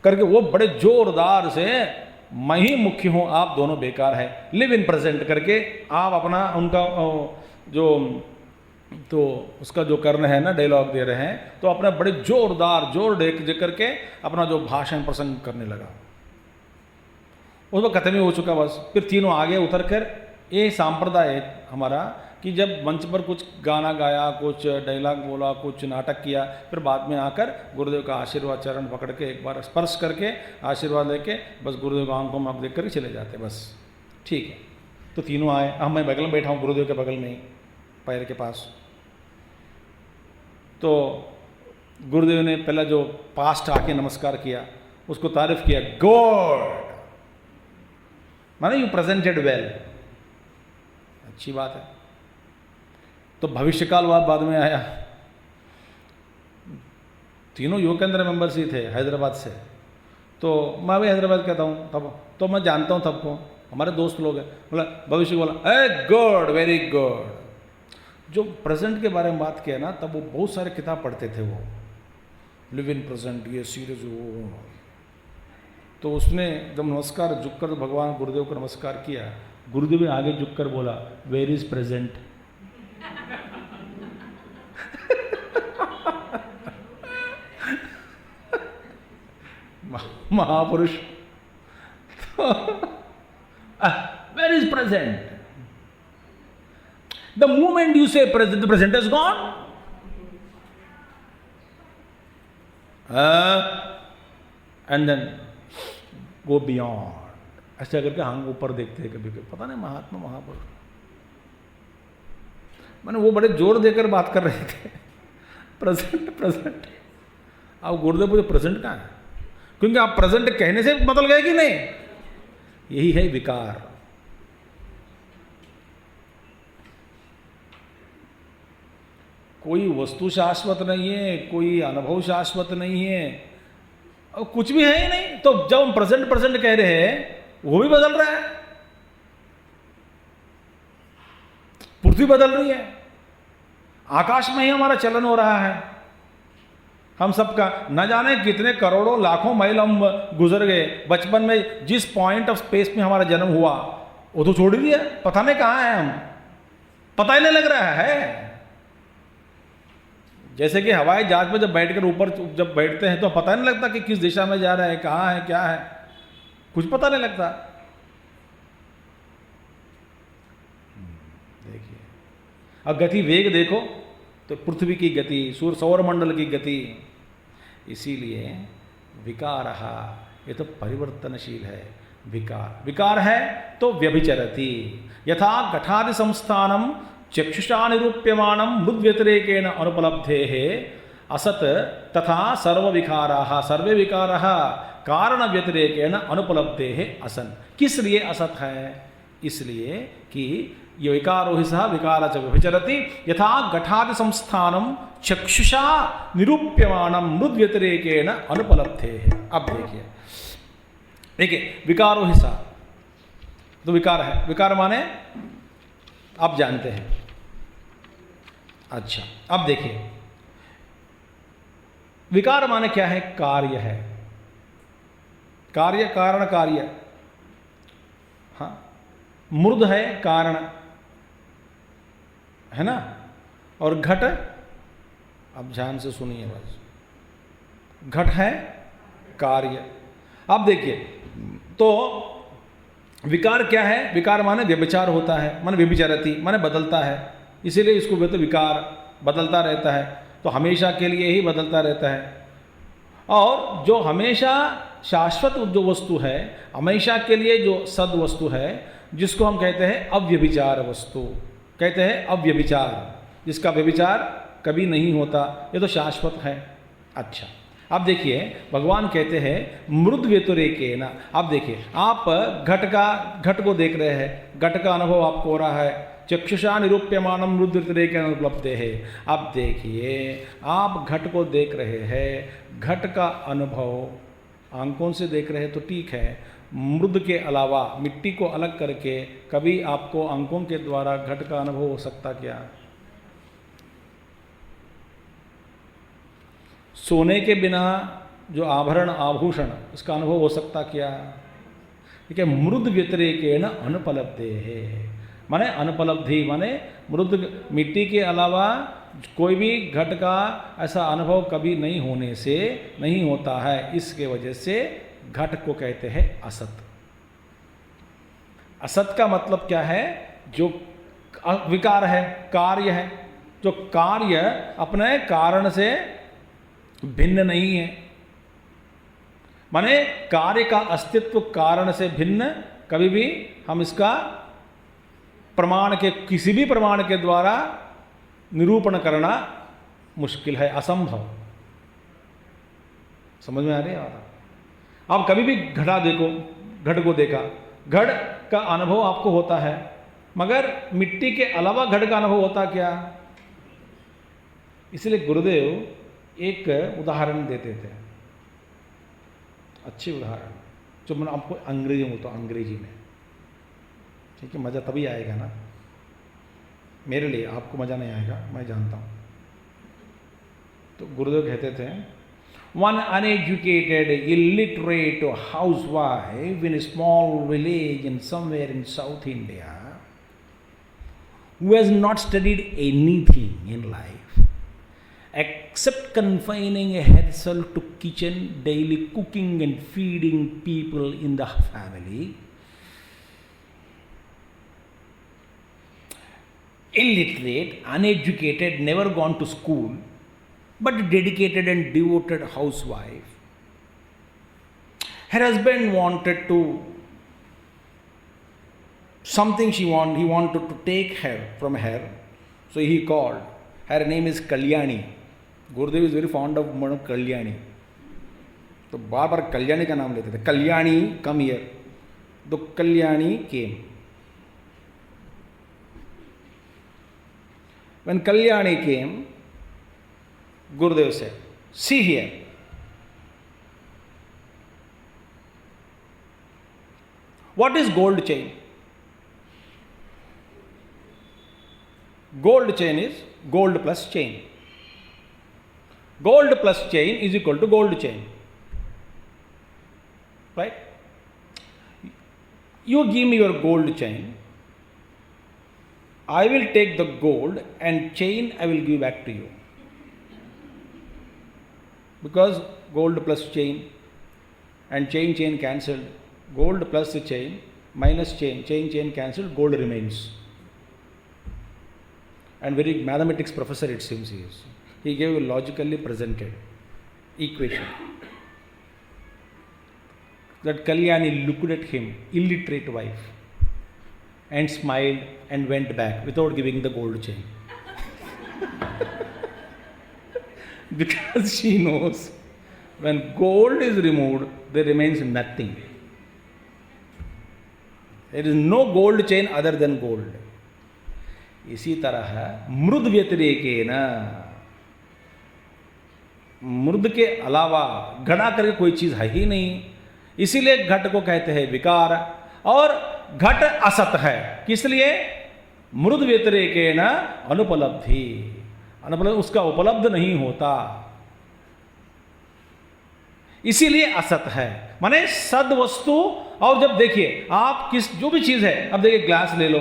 करके वो बड़े जोरदार से, मैं ही मुख्य हूं, आप दोनों बेकार है, लिव इन प्रेजेंट करके आप अपना, उनका जो, तो उसका जो करना है ना, डायलॉग दे रहे हैं, तो अपना बड़े जोरदार जोर दे करके अपना जो भाषण प्रसंग करने लगा। उसको खत्म ही हो चुका बस। फिर तीनों आगे उतर कर, ये सांप्रदाय है हमारा कि जब मंच पर कुछ गाना गाया, कुछ डायलॉग बोला, कुछ नाटक किया, फिर बाद में आकर गुरुदेव का आशीर्वाद, चरण पकड़ के एक बार स्पर्श करके आशीर्वाद लेके बस गुरुदेव को आंखों में आप देख कर चले जाते, बस ठीक है। तो तीनों आए, अब मैं बगल में बैठा हूँ, गुरुदेव के बगल में ही, पैर के पास। तो गुरुदेव ने पहला जो पास्ट आके नमस्कार किया, उसको तारीफ किया, गुड, माने यू प्रेजेंटेड वेल, अच्छी बात है। तो भविष्यकाल बाद में आया। तीनों युवा केंद्र मेंबर्स ही थे हैदराबाद से, तो मैं भी हैदराबाद कहता हूँ तब, तो मैं जानता हूँ तब को, हमारे दोस्त लोग हैं। बोला भविष्य, बोला ए गुड, वेरी गुड। जो प्रेजेंट के बारे में बात किया ना, तब वो बहुत सारे किताब पढ़ते थे, वो लिव इन प्रेजेंट, ये सीरीज वो। तो उसने जब नमस्कार झुककर भगवान गुरुदेव को नमस्कार किया, गुरुदेव ने आगे झुककर बोला, वेयर इज प्रेजेंट। महापुरुष, where is present? The moment you say present, the present is gone. And then go beyond. ऐसा करके हम ऊपर देखते हैं कभी कभी, पता नहीं महात्मा महापुरुष, मैंने वो बड़े जोर देकर बात कर रहे थे, प्रेजेंट प्रेजेंट। अब गुरुदेव मुझे प्रेजेंट कहाँ है? क्योंकि आप प्रेजेंट कहने से बदल गए कि नहीं? यही है विकार। कोई वस्तु शाश्वत नहीं है, कोई अनुभव शाश्वत नहीं है, और कुछ भी है ही नहीं। तो जब हम प्रेजेंट प्रेजेंट कह रहे हैं, वो भी बदल रहा है, पृथ्वी बदल रही है, आकाश में ही हमारा चलन हो रहा है। हम सबका न जाने कितने करोड़ों लाखों माइल हम गुजर गए। बचपन में जिस पॉइंट ऑफ स्पेस में हमारा जन्म हुआ वो तो छोड़ ही दिया, पता नहीं कहाँ है हम, पता ही नहीं लग रहा है। जैसे कि हवाई जहाज में जब बैठकर ऊपर जब बैठते हैं तो पता नहीं लगता कि किस दिशा में जा रहा है, कहाँ है, क्या है, कुछ पता नहीं लगता। देखिए, अब गति वेग देखो तो पृथ्वी की गति, सूर्य सौरमंडल की गति, इसीलिए विकार, ये तो परिवर्तनशील है। विकार विकार है तो व्यभिचरति। यथा घटादि संस्थानम चक्षुषा निरूप्यमाणं मृद्व्यतिरेकेण अनुपलब्धेः असत् तथा सर्वविकाराः सर्वे विकाराः कारणव्यतिरेकेण अनुपलब्धेः असन्। किस लिए असत है? इसलिए कि ये विकारो ही सह विकार च व्यभिचरति यथा घटादि संस्थानम चक्षुषा निरूप्यमाणं मृद्व्यतिरेकेण अनुपलब्धेः। अब देखिए विकारो ही सह तो विकार है, विकार माने आप जानते हैं। अच्छा, अब देखिए विकार माने क्या है? कार्य है, कार्य कारण कार्य। हाँ, मृद है कारण है ना, और घट, अब ध्यान से सुनिए बस, घट है कार्य। अब देखिए तो विकार क्या है? विकार माने व्यभिचार होता है, माने व्यभिचारति माने बदलता है, इसीलिए इसको कहते हैं विकार। बदलता रहता है तो हमेशा के लिए ही बदलता रहता है। और जो हमेशा शाश्वत जो वस्तु है, हमेशा के लिए जो सद वस्तु है, जिसको हम कहते हैं अव्यभिचार वस्तु, कहते हैं अव्यभिचार, जिसका व्यभिचार कभी नहीं होता, ये तो शाश्वत है। अच्छा, अब देखिए भगवान कहते हैं मृद व्यतिरेकेण। अब देखिए आप घट को देख रहे हैं, घट का अनुभव आपको हो रहा है, चक्षुषा निरूप्यमाणं मृद व्यतिरेकेण उपलब्धे है। अब देखिए आप घट को देख रहे हैं, घट का अनुभव आंखों से देख रहे हैं तो ठीक है, मृद के अलावा मिट्टी को अलग करके कभी आपको आंखों के द्वारा घट का अनुभव हो सकता क्या? सोने के बिना जो आभरण आभूषण, इसका अनुभव हो सकता क्या? ठीक है, मृद व्यतिरेकेण अनुपलब्धे है, माने अनुपलब्धि माने मृद, मिट्टी के अलावा कोई भी घट का ऐसा अनुभव कभी नहीं होने से नहीं होता है। इसके वजह से घट को कहते हैं असत। असत का मतलब क्या है? जो विकार है, कार्य है, जो कार्य अपने कारण से भिन्न नहीं है, माने कार्य का अस्तित्व कारण से भिन्न कभी भी हम इसका प्रमाण के, किसी भी प्रमाण के द्वारा निरूपण करना मुश्किल है, असंभव। समझ में आ रही है बात? आप कभी भी घटा देखो, घट को देखा, घट का अनुभव आपको होता है, मगर मिट्टी के अलावा घट का अनुभव होता क्या? इसलिए गुरुदेव एक उदाहरण देते थे, अच्छी उदाहरण, जो मैं आपको अंग्रेजी में बोलता हूँ, अंग्रेजी में, ठीक है? मज़ा तभी आएगा ना मेरे लिए, आपको मज़ा नहीं आएगा, मैं जानता हूँ। तो गुरुदेव कहते थे, one uneducated illiterate housewife in A small village in somewhere in south India who has not studied anything in life except confining herself to kitchen, daily cooking and feeding people in the family. Illiterate, uneducated, never gone to school, but dedicated and devoted housewife. Her husband wanted to something he wanted to take her from her, so he called. Her name is Kalyani. Gurudev is very fond of madam Kalyani, तो बार बार कल्याणी का नाम लेते थे, Kalyani come here, तो कल्याणी केम. When Kalyani came, Gurudev said, see here. What is gold chain? Gold chain is gold plus chain. Gold plus chain is equal to gold chain. Right? You give me your gold chain. I will take the gold and chain I will give back to you. Because gold plus chain and chain cancelled. Gold plus chain minus chain cancelled, gold remains. And very mathematics professor it seems he is. He gave a logically presented equation. That Kalyani looked at him, illiterate wife, and smiled and went back without giving the gold chain. Because she knows when gold is removed, there remains nothing. There is no gold chain other than gold. इसी तरह मृद व्यतिरेकेन, मृद के अलावा घड़ा करके कोई चीज है ही नहीं, इसीलिए घट को कहते हैं विकार. और घट असत है, किस लिए? मृद व्यतिरेकेन अनुपलब्धि, अनुपलब्ध उसका उपलब्ध नहीं होता, इसीलिए असत है. माने सद वस्तु. और जब देखिए आप किस जो भी चीज है, अब देखिए ग्लास ले लो,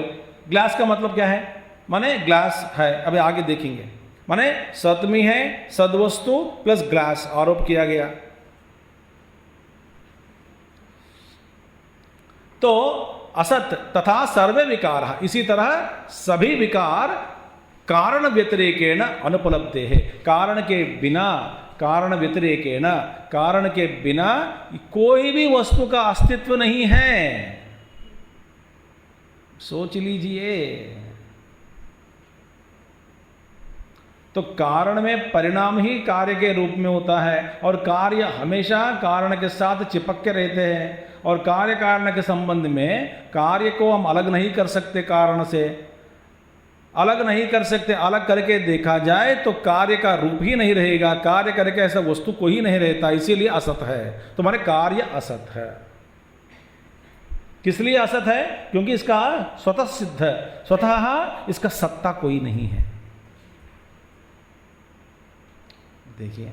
ग्लास का मतलब क्या है? माने ग्लास है, अभी आगे देखेंगे. माने सतमी है, सदवस्तु प्लस ग्लास आरोप किया गया. तो असत तथा सर्वे विकार, इसी तरह सभी विकार कारण व्यतिरेकेण अनुपलब्धे है. कारण के बिना, कारण व्यतिरेकेण, कारण के बिना कोई भी वस्तु का अस्तित्व नहीं है. सोच लीजिए. तो कारण में परिणाम ही कार्य के रूप में होता है, और कार्य हमेशा कारण के साथ चिपक के रहते हैं. और कार्य कारण के संबंध में कार्य को हम अलग नहीं कर सकते, कारण से अलग नहीं कर सकते. अलग करके देखा जाए तो कार्य का रूप ही नहीं रहेगा, कार्य करके ऐसा वस्तु कोई ही नहीं रहता, इसीलिए असत है. तो हमारे कार्य असत है. किस लिए असत है? क्योंकि इसका स्वतः सिद्ध, स्वतः इसका सत्ता कोई नहीं है. देखिए,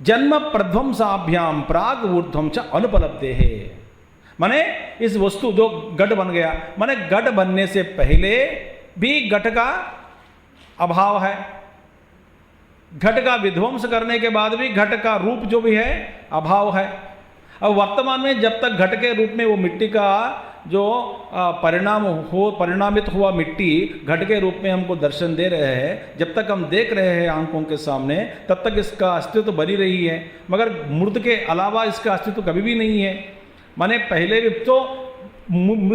जन्म प्रध्वंसाभ्याम प्राग ऊर्ध्वम च अनुपलब्धे है. माने इस वस्तु जो घट बन गया, माने घट बनने से पहले भी घट का अभाव है, घट का विध्वंस करने के बाद भी घट का रूप जो भी है अभाव है. अब वर्तमान में जब तक घट के रूप में वो मिट्टी का जो परिणामित हुआ मिट्टी घट के रूप में हमको दर्शन दे रहे हैं, जब तक हम देख रहे हैं आंखों के सामने, तब तक इसका अस्तित्व बनी रही है. मगर मृद के अलावा इसका अस्तित्व कभी भी नहीं है. माने पहले भी तो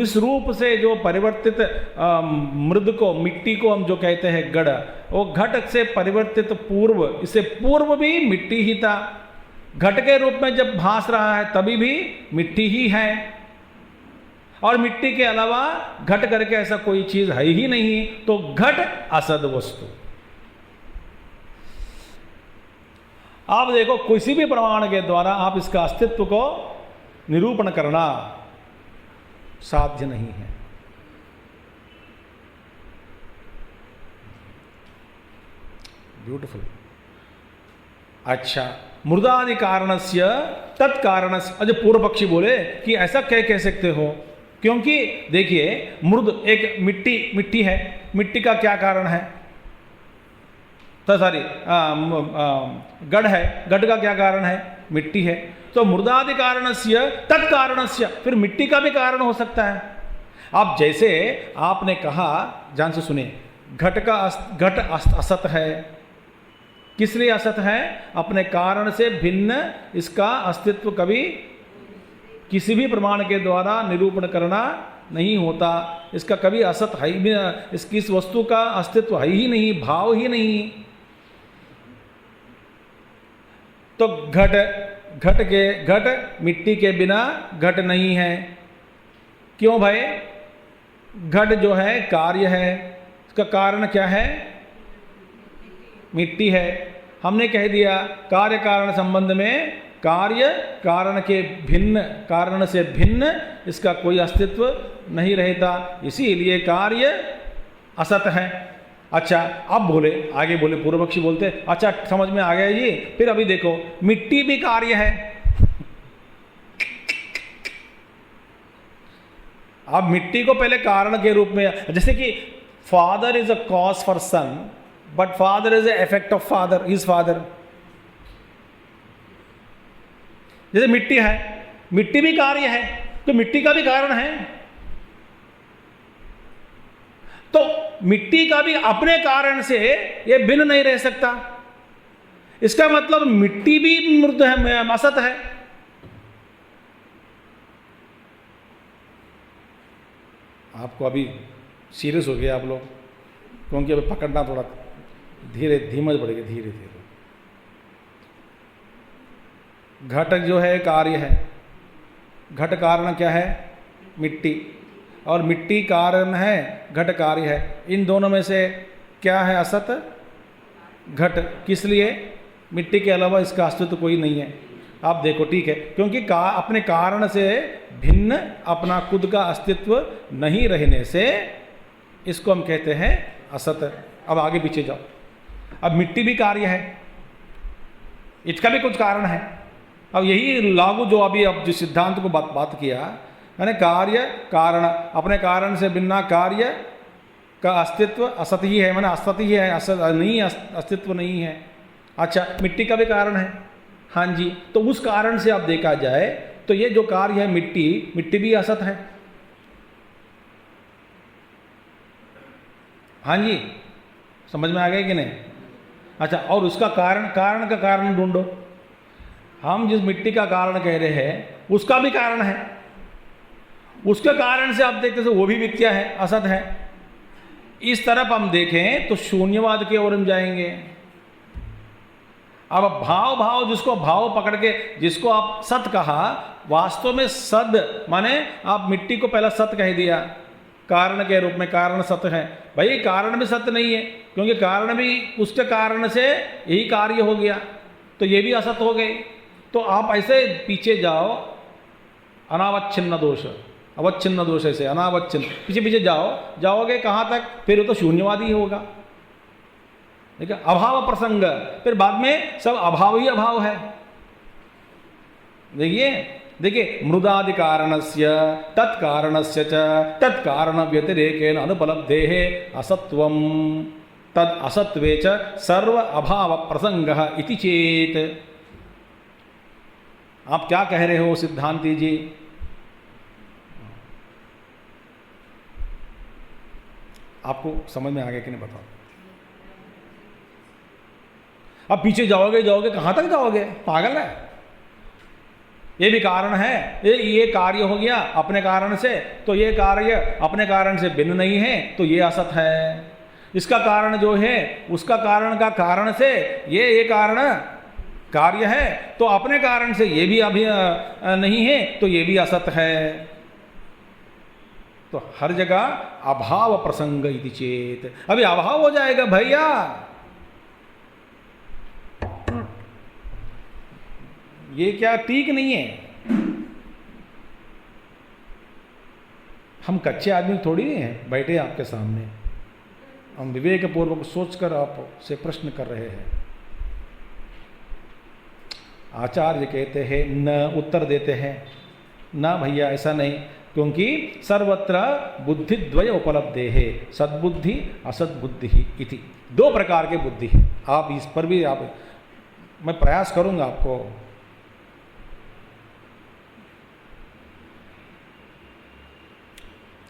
इस रूप से जो परिवर्तित मृद को, मिट्टी को हम जो कहते हैं गढ़, वो घट से परिवर्तित पूर्व, इससे पूर्व भी मिट्टी ही था. घट के रूप में जब भास रहा है तभी भी मिट्टी ही है. और मिट्टी के अलावा घट करके ऐसा कोई चीज है ही नहीं. तो घट असद वस्तु. आप देखो किसी भी प्रमाण के द्वारा आप इसका अस्तित्व को निरूपण करना साध्य नहीं है. ब्यूटिफुल. अच्छा, मृदादि कारणस्य तत्कारणस्य, अजय पूर्व पक्षी बोले कि ऐसा कह सकते हो, क्योंकि देखिए मृद एक मिट्टी है, मिट्टी का क्या कारण है? तो सॉरी गढ़ है, गढ़ का क्या कारण है? मिट्टी है. तो मृदादि कारणस्य तत्कारणस्य, फिर मिट्टी का भी कारण हो सकता है. आप जैसे आपने कहा, ध्यान से सुने, घट असत है. किस लिए असत है? अपने कारण से भिन्न इसका अस्तित्व कभी किसी भी प्रमाण के द्वारा निरूपण करना नहीं होता. इसका कभी असत है ही, इसकी इस वस्तु का अस्तित्व है ही नहीं, भाव ही नहीं. तो घट घट मिट्टी के बिना घट नहीं है। क्यों भाई? घट जो है कार्य है, इसका कारण क्या है? मिट्टी है। हमने कह दिया कार्य कारण संबंध में कार्य कारण के भिन्न, कारण से भिन्न इसका कोई अस्तित्व नहीं रहता, इसीलिए कार्य असत है। अच्छा, अब बोले, आगे बोले, पूर्व पक्षी बोलते अच्छा समझ में आ गया जी, फिर अभी देखो मिट्टी भी कार्य है। अब मिट्टी को पहले कारण के रूप में, जैसे कि father is a cause for son but father is a effect of father, his father. जैसे मिट्टी है, मिट्टी भी कार्य है तो मिट्टी का भी कारण है। तो मिट्टी का भी अपने कारण से ये भिन्न नहीं रह सकता। इसका मतलब मिट्टी भी मृत है, असत है। आपको अभी सीरियस हो गया आप लोग, क्योंकि अभी पकड़ना थोड़ा धीरे धीमज पड़ेगा, धीरे धीरे। घट जो है कार्य है, घट कारण क्या है? मिट्टी, और मिट्टी कारण है, घट कार्य है। इन दोनों में से क्या है असत? घट। किस लिए? मिट्टी के अलावा इसका अस्तित्व कोई नहीं है। आप देखो, ठीक है, क्योंकि अपने कारण से भिन्न अपना खुद का अस्तित्व नहीं रहने से इसको हम कहते हैं असत। अब आगे पीछे जाओ। अब मिट्टी भी कार्य है, इसका भी कुछ कारण है। अब यही लागू जो अभी अब जिस सिद्धांत को बात किया, यानी कार्य कारण, अपने कारण से भिन्न कार्य का अस्तित्व असत ही है, माने असत ही है, असत नहीं, अस्तित्व नहीं है। अच्छा, मिट्टी का भी कारण है, हाँ जी। तो उस कारण से आप देखा जाए तो ये जो कार्य है मिट्टी, मिट्टी भी असत है, हाँ जी। समझ में आ गया कि नहीं? अच्छा, और उसका कारण, कारण का कारण ढूंढो। हम जिस मिट्टी का कारण कह रहे हैं उसका भी कारण है, उसके कारण से आप देखते हैं वो भी मिथ्या है, असत है। इस तरफ हम देखें तो शून्यवाद की ओर हम जाएंगे। अब भाव जिसको भाव पकड़ के, जिसको आप सत कहा, वास्तव में सद माने आप मिट्टी को पहला सत कह दिया कारण के रूप में, कारण सत है। भाई कारण भी सत्य नहीं है, क्योंकि कारण भी उसके कारण से यही कार्य हो गया, तो ये भी असत हो गए। तो आप ऐसे पीछे जाओ, अनावच्छिन्न दोष, अवच्छिन्न दोष, ऐसे अनावच्छिन्न पीछे पीछे जाओगे कहाँ तक? फिर वो तो शून्यवादी होगा, ठीक है। अभाव प्रसंग, फिर बाद में सब अभाव ही अभाव है। देखिए मृदादि कारणस्य तत्कारणस्य च तत्कारण व्यतिरेकेन अनुपलब्धेः असत्वं तद असत्वे च सर्व अभाव प्रसंगः इति चेत। आप क्या कह रहे हो सिद्धांती जी? आपको समझ में आ गया कि नहीं बताओ? अब पीछे जाओगे कहां तक जाओगे? पागल है। ये भी कारण है, ये कार्य हो गया अपने कारण से, तो ये कार्य अपने कारण से भिन्न नहीं है, तो ये असत है। इसका कारण जो है उसका कारण का कारण से ये कारण कार्य है, तो अपने कारण से ये भी अभी नहीं है, तो ये भी असत है। तो हर जगह अभाव प्रसंग इति चेत। अभी अभाव हो जाएगा भैया, ये क्या ठीक नहीं है। हम कच्चे आदमी थोड़ी हैं बैठे आपके सामने, हम विवेक पूर्वक सोचकर आपसे प्रश्न कर रहे हैं। आचार्य कहते हैं न, उत्तर देते हैं ना भैया ऐसा नहीं, क्योंकि सर्वत्र बुद्धिद्वय उपलब्धे है, सद्बुद्धि असद्बुद्धि इति। दो प्रकार के बुद्धि है। आप इस पर भी मैं प्रयास करूंगा आपको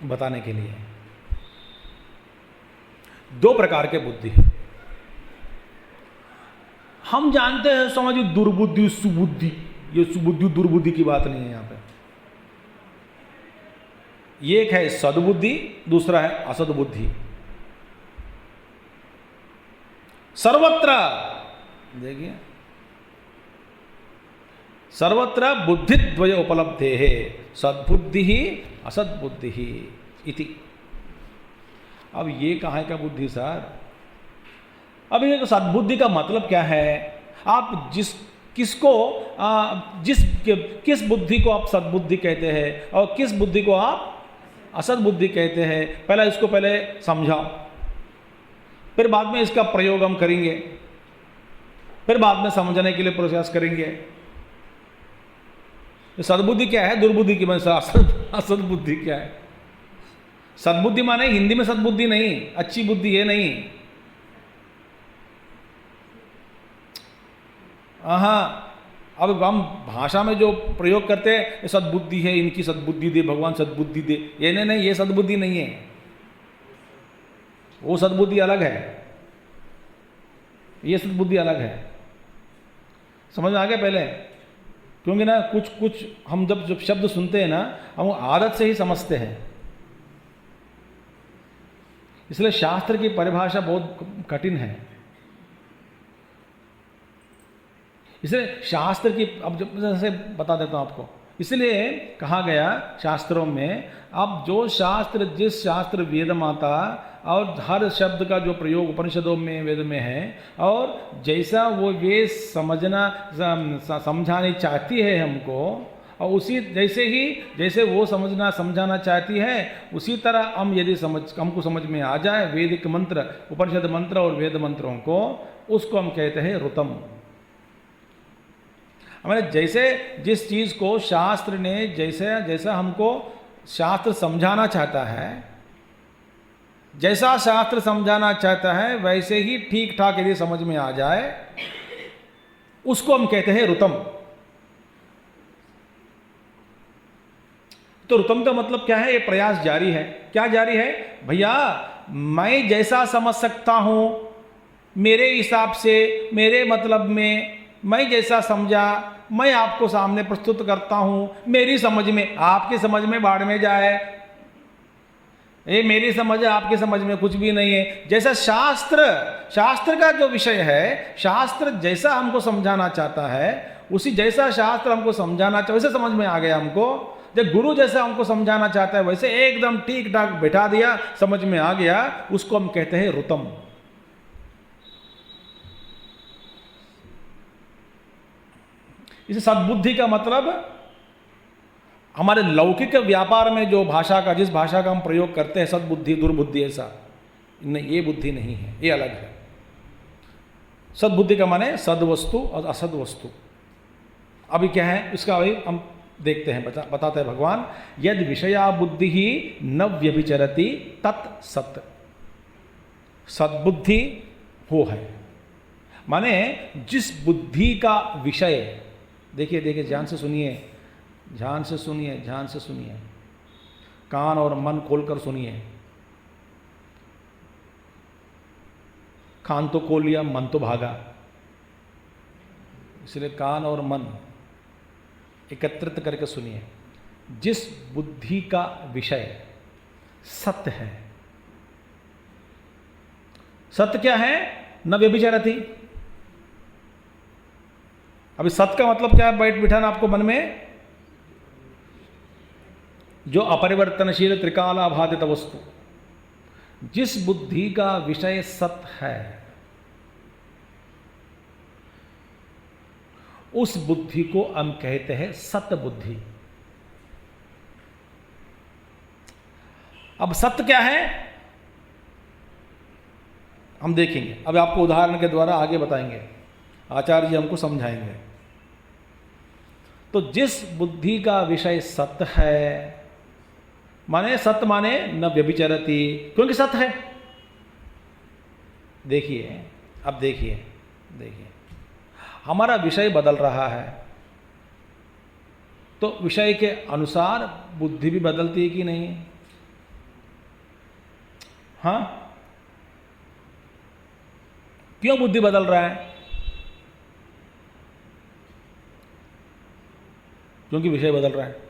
बताने के लिए। दो प्रकार के बुद्धि है। हम जानते हैं समझिए दुर्बुद्धि सुबुद्धि, ये सुबुद्धि दुर्बुद्धि की बात नहीं है यहां पे। एक है सद्बुद्धि, दूसरा है असद्बुद्धि। सर्वत्र देखिए सर्वत्र बुद्धिद्वय उपलब्धे है, सद्बुद्धि ही असद्बुद्धि ही इति। अब ये कहाँ का बुद्धि सर? अब ये सद्बुद्धि का मतलब क्या है? आप किस बुद्धि को आप सद्बुद्धि कहते हैं और किस बुद्धि को आप असद्बुद्धि कहते हैं, इसको पहले समझाओ, फिर बाद में इसका प्रयोग हम करेंगे, फिर बाद में समझने के लिए प्रयास करेंगे। सद्बुद्धि क्या है, दुर्बुद्धि की असद्बुद्धि क्या है? सद्बुद्धि माने हिंदी में सद्बुद्धि नहीं, अच्छी बुद्धि ये नहीं। हाँ, अब हम भाषा में जो प्रयोग करते हैं सद्बुद्धि है, इनकी सद्बुद्धि दे भगवान, सद्बुद्धि दे, ये नहीं, ये सद्बुद्धि नहीं है, वो सद्बुद्धि अलग है, ये सद्बुद्धि अलग है। समझ में आ गया पहले? क्योंकि ना कुछ हम जब शब्द सुनते हैं ना, हम आदत से ही समझते हैं, इसलिए शास्त्र की परिभाषा बहुत कठिन है। इसलिए शास्त्र की, अब जैसे बता देता हूँ आपको, इसलिए कहा गया शास्त्रों में, अब जो शास्त्र, जिस शास्त्र वेद माता और हर शब्द का जो प्रयोग उपनिषदों में वेद में है, और जैसा वो वेद समझानी चाहती है हमको, और उसी जैसे वो समझाना चाहती है, उसी तरह हम यदि हमको समझ में आ जाए वैदिक मंत्र, उपनिषद मंत्र और वेद मंत्रों को, उसको हम कहते हैं ऋतम। हमारे जैसे जिस चीज़ को शास्त्र ने जैसा हमको शास्त्र समझाना चाहता है, जैसा शास्त्र समझाना चाहता है वैसे ही ठीक ठाक यदि समझ में आ जाए, उसको हम कहते हैं ऋतम। तो ऋतम का मतलब क्या है? ये प्रयास जारी है। क्या जारी है भैया? मैं जैसा समझ सकता हूं, मेरे हिसाब से, मेरे मतलब में, मैं जैसा समझा मैं आपको सामने प्रस्तुत करता हूं, मेरी समझ में, आपकी समझ में बाढ़ में जाए, ये मेरी समझ है, आपकी समझ में कुछ भी नहीं है। जैसा शास्त्र का जो विषय है, शास्त्र जैसा हमको समझाना चाहता है, उसी जैसा शास्त्र हमको समझाना चाहता, वैसे समझ में आ गया हमको। जब गुरु जैसा हमको समझाना चाहता है वैसे एकदम ठीक ठाक बैठा दिया, समझ में आ गया, उसको हम कहते हैं ऋतम। इसे सद्बुद्धि का मतलब हमारे लौकिक व्यापार में जो भाषा का, जिस भाषा का हम प्रयोग करते हैं, सद्बुद्धि दुर्बुद्धि, ऐसा नहीं, ये बुद्धि नहीं है, ये अलग है। सद्बुद्धि का माने सद्वस्तु और असद वस्तु। अभी क्या है इसका, अभी हम देखते हैं, बताते हैं भगवान। यद विषया बुद्धि ही न व्यभिचरति तत् सत। सद्बुद्धि वो है, माने जिस बुद्धि का विषय, देखिए ध्यान से सुनिए, ध्यान से सुनिए, कान और मन खोलकर सुनिए। कान तो खोल लिया, मन तो भागा, इसलिए कान और मन एकत्रित करके सुनिए। जिस बुद्धि का विषय सत्य है, सत्य क्या है? न व्यभिचारति। अभी सत्य का मतलब क्या है? बैठ बिठाना आपको मन में, जो अपरिवर्तनशील त्रिकालाबाधित वस्तु, जिस बुद्धि का विषय सत्य है, उस बुद्धि को हम कहते हैं सत्य बुद्धि। अब सत्य क्या है हम देखेंगे, अब आपको उदाहरण के द्वारा आगे बताएंगे, आचार्य जी हमको समझाएंगे। तो जिस बुद्धि का विषय सत्य है, माने सत्य माने न व्यभिचरति, क्योंकि सत्य है। देखिए, अब देखिए हमारा विषय बदल रहा है, तो विषय के अनुसार बुद्धि भी बदलती है कि नहीं? हाँ, क्यों बुद्धि बदल रहा है? क्योंकि विषय बदल रहा है।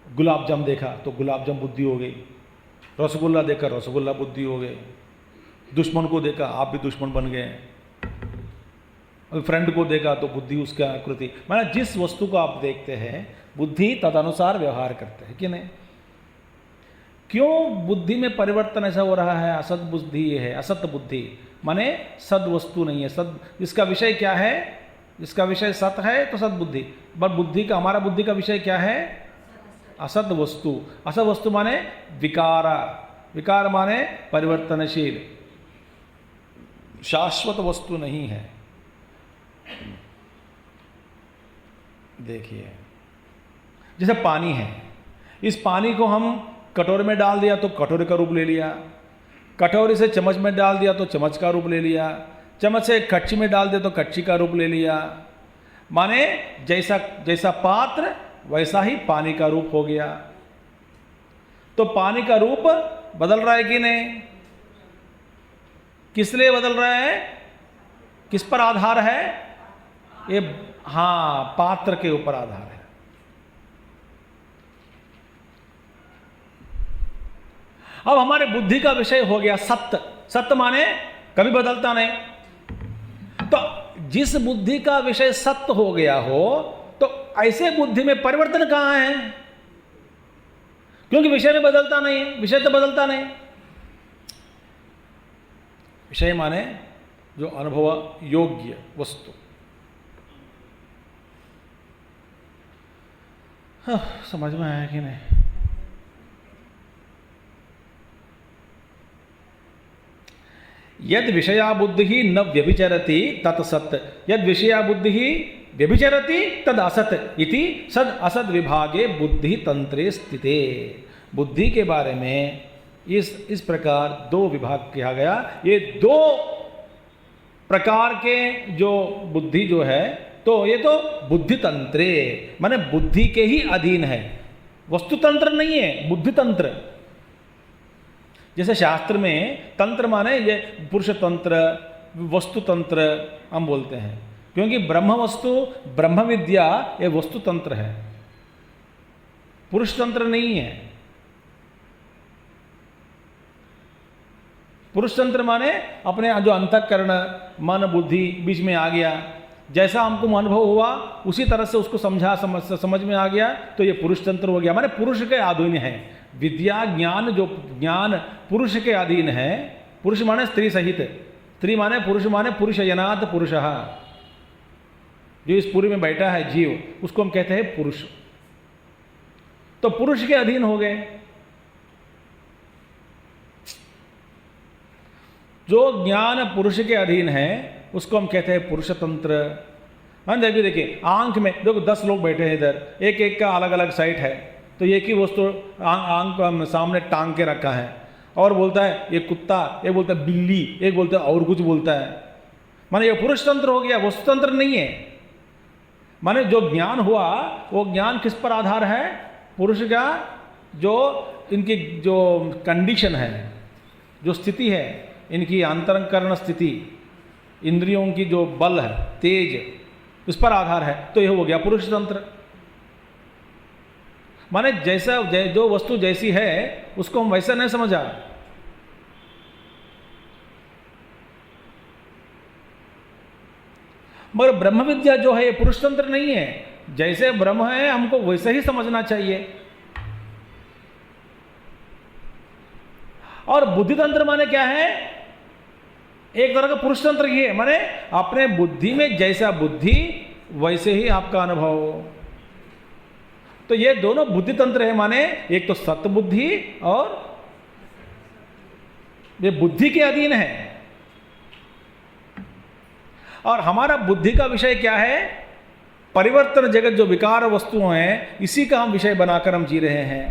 गुलाब जाम देखा तो गुलाब जाम बुद्धि हो गई, रसगुल्ला देखकर रसगुल्ला बुद्धि हो गए, दुश्मन को देखा आप भी दुश्मन बन गए, अभी फ्रेंड को देखा तो बुद्धि उसका आकृति, माना जिस वस्तु को आप देखते हैं बुद्धि तदनुसार व्यवहार करते हैं कि नहीं। क्यों बुद्धि में परिवर्तन ऐसा हो रहा है? असत बुद्धि है, असत बुद्धि माने सद वस्तु नहीं है। सद इसका विषय क्या है? इसका विषय सत है तो सद बुद्धि, पर बुद्धि का, हमारा बुद्धि का विषय क्या है? असत वस्तु। असत वस्तु माने विकार, विकार माने परिवर्तनशील, शाश्वत वस्तु नहीं है। देखिए जैसे पानी है, इस पानी को हम कटोरे में डाल दिया तो कटोरे का रूप ले लिया, कटोरे से चम्मच में डाल दिया तो चम्मच का रूप ले लिया, चम्मच से कच्ची में डाल दिया तो कच्ची का रूप ले लिया। माने जैसा जैसा पात्र वैसा ही पानी का रूप हो गया। तो पानी का रूप बदल रहा है कि नहीं? किस लिए बदल रहा है? किस पर आधार है? ये हाँ, पात्र के ऊपर आधार है। अब हमारे बुद्धि का विषय हो गया सत्य। सत्य माने कभी बदलता नहीं। तो जिस बुद्धि का विषय सत्य हो गया हो तो ऐसे बुद्धि में परिवर्तन कहां है? क्योंकि विषय में बदलता नहीं है, विषय तो बदलता नहीं। विषय माने जो अनुभव योग्य वस्तु। हाँ, समझ में आया कि नहीं? यद विषया बुद्धि ही न व्यभिचरति तत्सत्, यद विषया बुद्धि ही व्यभिचरति तद असत इति सद असद विभागे बुद्धि तंत्रे स्थिते। बुद्धि के बारे में इस प्रकार दो विभाग किया गया। ये दो प्रकार के जो बुद्धि जो है, तो ये तो बुद्धि तंत्रे माने बुद्धि के ही अधीन है, वस्तु तंत्र नहीं है, बुद्धि तंत्र। जैसे शास्त्र में तंत्र माने ये पुरुष तंत्र, वस्तु तंत्र हम बोलते हैं, क्योंकि ब्रह्म वस्तु, ब्रह्म विद्या ये वस्तु तंत्र है, पुरुष तंत्र नहीं है। पुरुष तंत्र माने अपने जो अंतःकरण मन बुद्धि बीच में आ गया, जैसा हमको अनुभव हुआ उसी तरह से उसको समझ में आ गया, तो ये पुरुष तंत्र हो गया। माने पुरुष के अधीन है विद्या ज्ञान, जो ज्ञान पुरुष के अधीन है। पुरुष माने स्त्री सहित, स्त्री माने पुरुष यनात पुरुषः, जो इस पूरी में बैठा है जीव, उसको हम कहते हैं पुरुष। तो पुरुष के अधीन हो गए। जो ज्ञान पुरुष के अधीन है उसको हम कहते हैं पुरुष तंत्र। देखिए आंख में देखो 10 लोग बैठे हैं इधर, एक एक का अलग अलग साइट है, तो एक ही वस्तु आंख सामने टांग के रखा है, और बोलता है ये कुत्ता, एक बोलता है बिल्ली, एक बोलता है और कुछ बोलता है। माने ये पुरुष तंत्र हो गया, वस्तु तंत्र नहीं है। माने जो ज्ञान हुआ वो ज्ञान किस पर आधार है? पुरुष का जो इनकी जो कंडीशन है, जो स्थिति है, इनकी अंतरंकरण स्थिति, इंद्रियों की जो बल है, तेज, इस पर आधार है, तो यह हो गया पुरुष तंत्र। माने जैसा जो वस्तु जैसी है उसको हम वैसा नहीं समझा। मगर ब्रह्म विद्या जो है ये पुरुष तंत्र नहीं है। जैसे ब्रह्म है हमको वैसे ही समझना चाहिए। और बुद्धि तंत्र माने क्या है? एक तरह का पुरुष तंत्र ही है, माने अपने बुद्धि में जैसा बुद्धि वैसे ही आपका अनुभव। तो ये दोनों बुद्धि तंत्र है, माने एक तो सत्य बुद्धि और ये बुद्धि के अधीन है। और हमारा बुद्धि का विषय क्या है? परिवर्तन जगत, जो विकार वस्तुएं हैं, इसी का हम विषय बनाकर हम जी रहे हैं।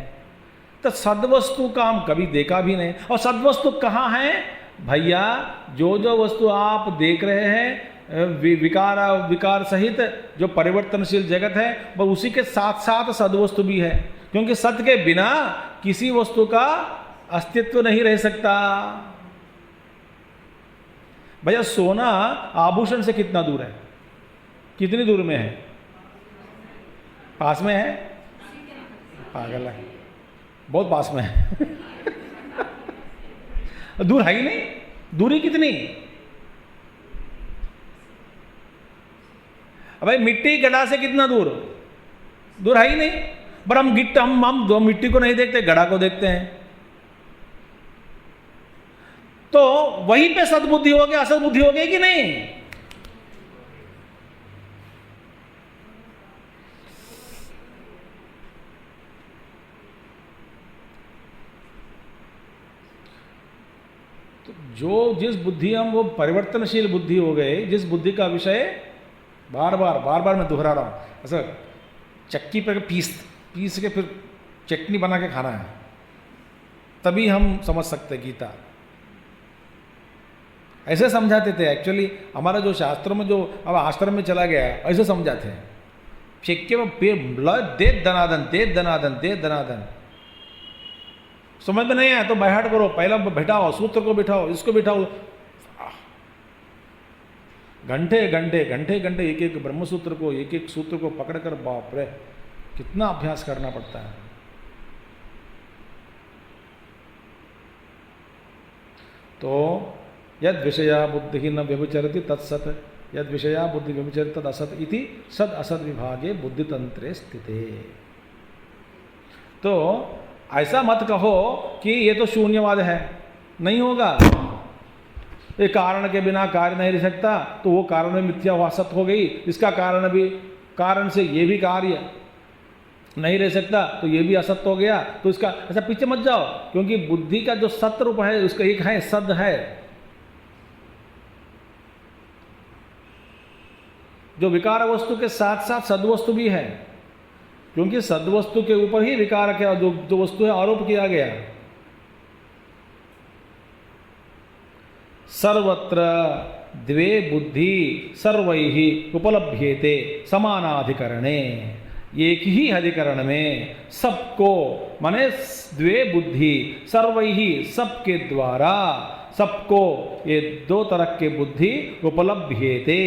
तो सद्वस्तु का हम कभी देखा भी नहीं। और सद्वस्तु कहाँ है भैया? जो वस्तु आप देख रहे हैं विकार सहित जो परिवर्तनशील जगत है, वह उसी के साथ साथ सद्वस्तु भी है, क्योंकि सत्य के बिना किसी वस्तु का अस्तित्व नहीं रह सकता। भैया सोना आभूषण से कितना दूर है? कितनी दूर में है? पास में है? पागल है, बहुत पास में है। दूर है ही नहीं। दूरी कितनी? भाई मिट्टी गड़ा से कितना दूर? दूर है ही नहीं। पर हम दो मिट्टी को नहीं देखते, गड़ा को देखते हैं। तो वहीं पे सद्बुद्धि हो गया, असद्बुद्धि हो गई कि नहीं? तो जो जिस बुद्धि हम वो परिवर्तनशील बुद्धि हो गए, जिस बुद्धि का विषय बार बार मैं दोहरा रहा हूं, ऐसा चक्की पर पीस के फिर चटनी बना के खाना है, तभी हम समझ सकते गीता। ऐसे समझाते थे एक्चुअली। हमारा जो शास्त्रों में जो अब आश्रम में चला गया ऐसे समझाते हैं, चक्के में दे दनादन। समझ में नहीं आया तो बैठाट करो, पहला बैठाओ, सूत्र को बिठाओ, इसको बिठाओ, घंटे एक एक ब्रह्मसूत्र को, एक एक सूत्र को पकड़कर, बाप रे कितना अभ्यास करना पड़ता है। तो यद विषया बुद्धि न व्यभिचरति तत्सत, यद विषया बुद्धि व्यभिचरति तद असत इति सद असद विभागे बुद्धितंत्रे स्थिते। तो ऐसा मत कहो कि ये तो शून्यवाद है, नहीं होगा। ये कारण के बिना कार्य नहीं रह सकता, तो वो कारण में मिथ्या हुआ सत्य हो गई। इसका कारण भी, कारण से ये भी कार्य नहीं रह सकता, तो ये भी असत्य हो गया। तो इसका ऐसा पीछे मत जाओ, क्योंकि बुद्धि का जो सत्य रूप है उसका एक है, सद है, जो विकार वस्तु के साथ साथ सद्वस्तु भी है, क्योंकि सद्वस्तु के ऊपर ही विकार क्या जो वस्तु है आरोप किया गया। सर्वत्र द्वे बुद्धि सर्वैहि उपलभ्येते समानाधिकरणे। एक ही अधिकरण में सबको, माने द्वे बुद्धि सर्वैहि सबके द्वारा, सबको ये दो तरह के बुद्धि उपलभ्येते।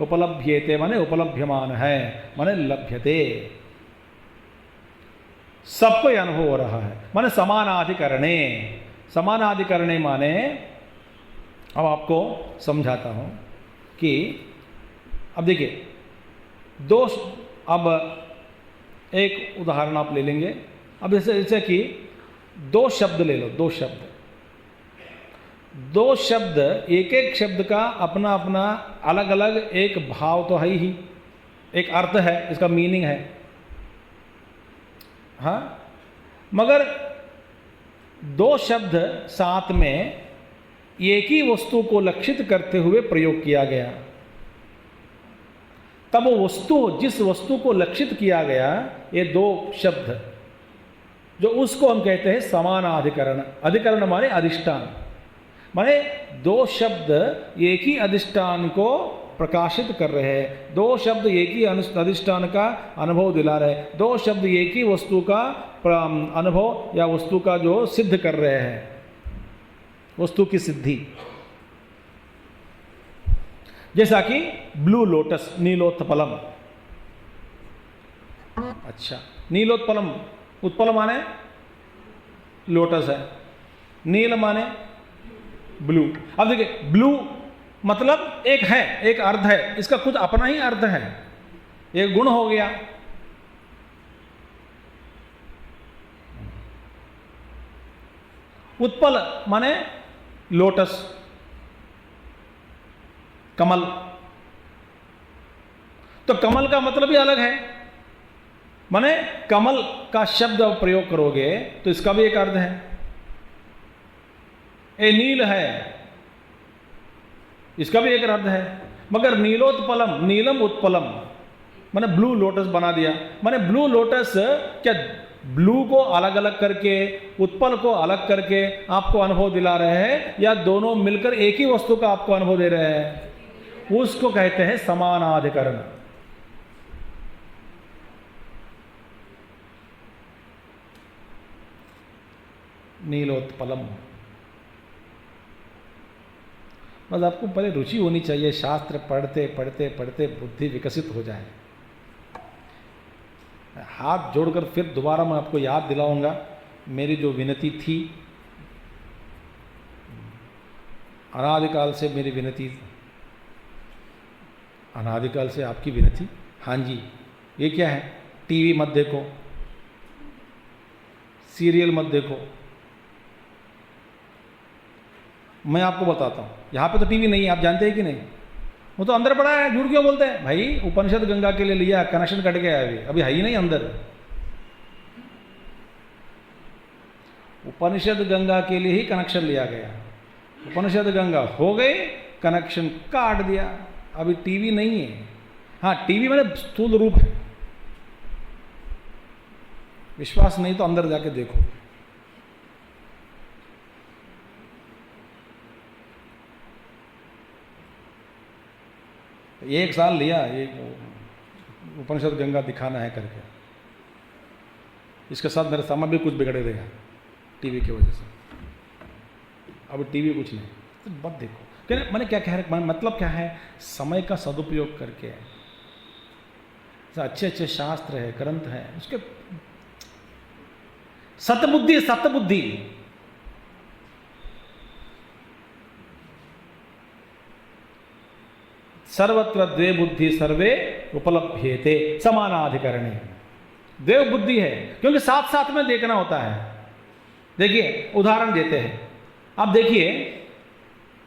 उपलभ्येते माने उपलभ्यमान है, माने लभ्यते, सबको अनुभव हो रहा है, माने समानाधिकरणे। समानाधिकरणे माने, अब आपको समझाता हूं कि अब देखिए दो, अब एक उदाहरण आप ले लेंगे। अब जैसे कि दो शब्द ले लो, दो शब्द, एक एक शब्द का अपना अपना अलग अलग एक भाव तो है ही, एक अर्थ है, इसका मीनिंग है, हाँ। मगर दो शब्द साथ में एक ही वस्तु को लक्षित करते हुए प्रयोग किया गया, तब वो वस्तु, जिस वस्तु को लक्षित किया गया, ये दो शब्द जो, उसको हम कहते हैं समानाधिकरण। अधिकरण माने अधिष्ठान, माने दो शब्द एक ही अधिष्ठान को प्रकाशित कर रहे हैं, दो शब्द एक ही अधिष्ठान का अनुभव दिला रहे हैं, दो शब्द एक ही वस्तु का अनुभव या वस्तु का जो सिद्ध कर रहे हैं, वस्तु की सिद्धि। जैसा कि ब्लू लोटस, नीलोत्पलम। अच्छा, नीलोत्पलम, उत्पल माने लोटस है, नील माने ब्लू। अब देखिए ब्लू मतलब एक है, एक अर्थ है, इसका खुद अपना ही अर्थ है, एक गुण हो गया। उत्पल माने लोटस, कमल। तो कमल का मतलब ही अलग है, माने कमल का शब्द प्रयोग करोगे तो इसका भी एक अर्थ है। ए नील है, इसका भी एक अर्थ है। मगर नीलोत्पलम, नीलम उत्पलम माने ब्लू लोटस बना दिया। माने ब्लू लोटस क्या ब्लू को अलग अलग करके, उत्पल को अलग करके आपको अनुभव दिला रहे हैं, या दोनों मिलकर एक ही वस्तु का आपको अनुभव दे रहे हैं? उसको कहते हैं समानाधिकरण। नीलोत्पलम। बस आपको पहले रुचि होनी चाहिए, शास्त्र पढ़ते पढ़ते पढ़ते बुद्धि विकसित हो जाए। हाथ जोड़कर फिर दोबारा मैं आपको याद दिलाऊंगा, मेरी जो विनती थी, अनादिकाल से मेरी विनती, अनादिकाल से आपकी विनती। हाँ जी, ये क्या है? टीवी मत देखो, सीरियल मत देखो। मैं आपको बताता हूँ, यहाँ पे तो टीवी नहीं है, आप जानते हैं कि नहीं? वो तो अंदर पड़ा है, झूठ क्यों बोलते हैं भाई? उपनिषद गंगा के लिए लिया, कनेक्शन कट गया है, अभी है ही नहीं अंदर। उपनिषद गंगा के लिए ही कनेक्शन लिया गया, उपनिषद गंगा हो गए, कनेक्शन काट दिया, अभी टीवी नहीं है। हाँ, टीवी मैंने स्थूल रूप है, विश्वास नहीं तो अंदर जाके देखो। एक साल लिया ये उपनिषद गंगा दिखाना है करके, इसके साथ मेरा समय भी कुछ बिगड़े देगा टीवी की वजह से। अब टीवी कुछ नहीं, तो मत देखो। क्या मैंने क्या कह रहा, मतलब क्या है? समय का सदुपयोग करके अच्छे अच्छे शास्त्र है, ग्रंथ है, उसके सतबुद्धि, सतबुद्धि सर्वत्र द्वे बुद्धि सर्वे उपलभ्येते समानाधिकरणे। देव बुद्धि है, क्योंकि साथ साथ में देखना होता है। देखिए उदाहरण देते हैं, आप देखिए,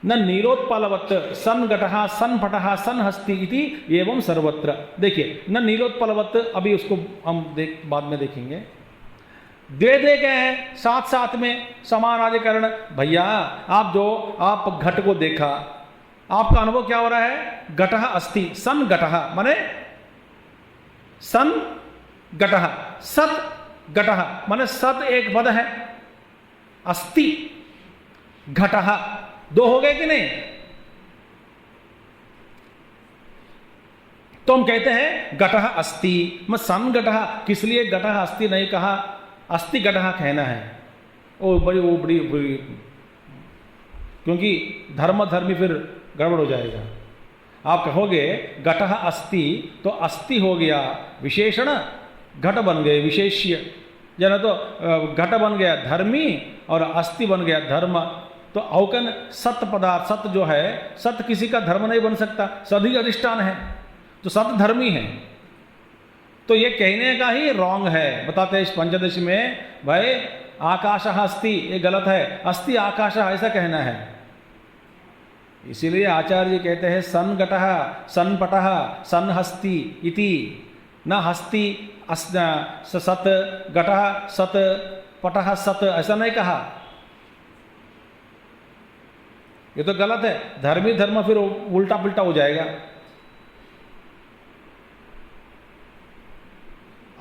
न नीलोत्पलवत् सन घटः सन पटः सन हस्ति इति एवं सर्वत्र। देखिए न नीलोत्पलवत्, अभी उसको हम बाद में देखेंगे। दे गए हैं साथ साथ में, समानाधिकरण। भैया आप घट को देखा, आपका अनुभव क्या हो रहा है? घटः अस्ति, सन घटः माने सन घटः, सत घटः माने सत एक पद है, अस्ति घटः दो हो गए कि नहीं? तो हम कहते हैं घटः अस्ति, मैं सन घटः, किस लिए घटः अस्ति नहीं कहा, अस्ति घटः कहना है। वो बड़ी क्योंकि धर्मी फिर गड़बड़ हो जाएगा। आप कहोगे घटः अस्ति, तो अस्ति हो गया विशेषण, घट बन गए विशेष्य, जना तो घट बन गया धर्मी और अस्ति बन गया धर्म। तो अवकन सत पदार्थ, सत जो है, सत किसी का धर्म नहीं बन सकता, सदी अधिष्ठान है, तो सत धर्मी है। तो ये कहने का ही रॉन्ग है। बताते हैं इस पंचदशी में, भाई आकाशः अस्ति, ये गलत है, अस्ति आकाशः ऐसा कहना है। इसीलिए आचार्य कहते हैं सन घटः सन पटः सन हस्ति इति, न हस्ति सत घटः सत पटः सत, ऐसा नहीं कहा। ये तो गलत है, धर्मी धर्म फिर उल्टा पुल्टा हो जाएगा।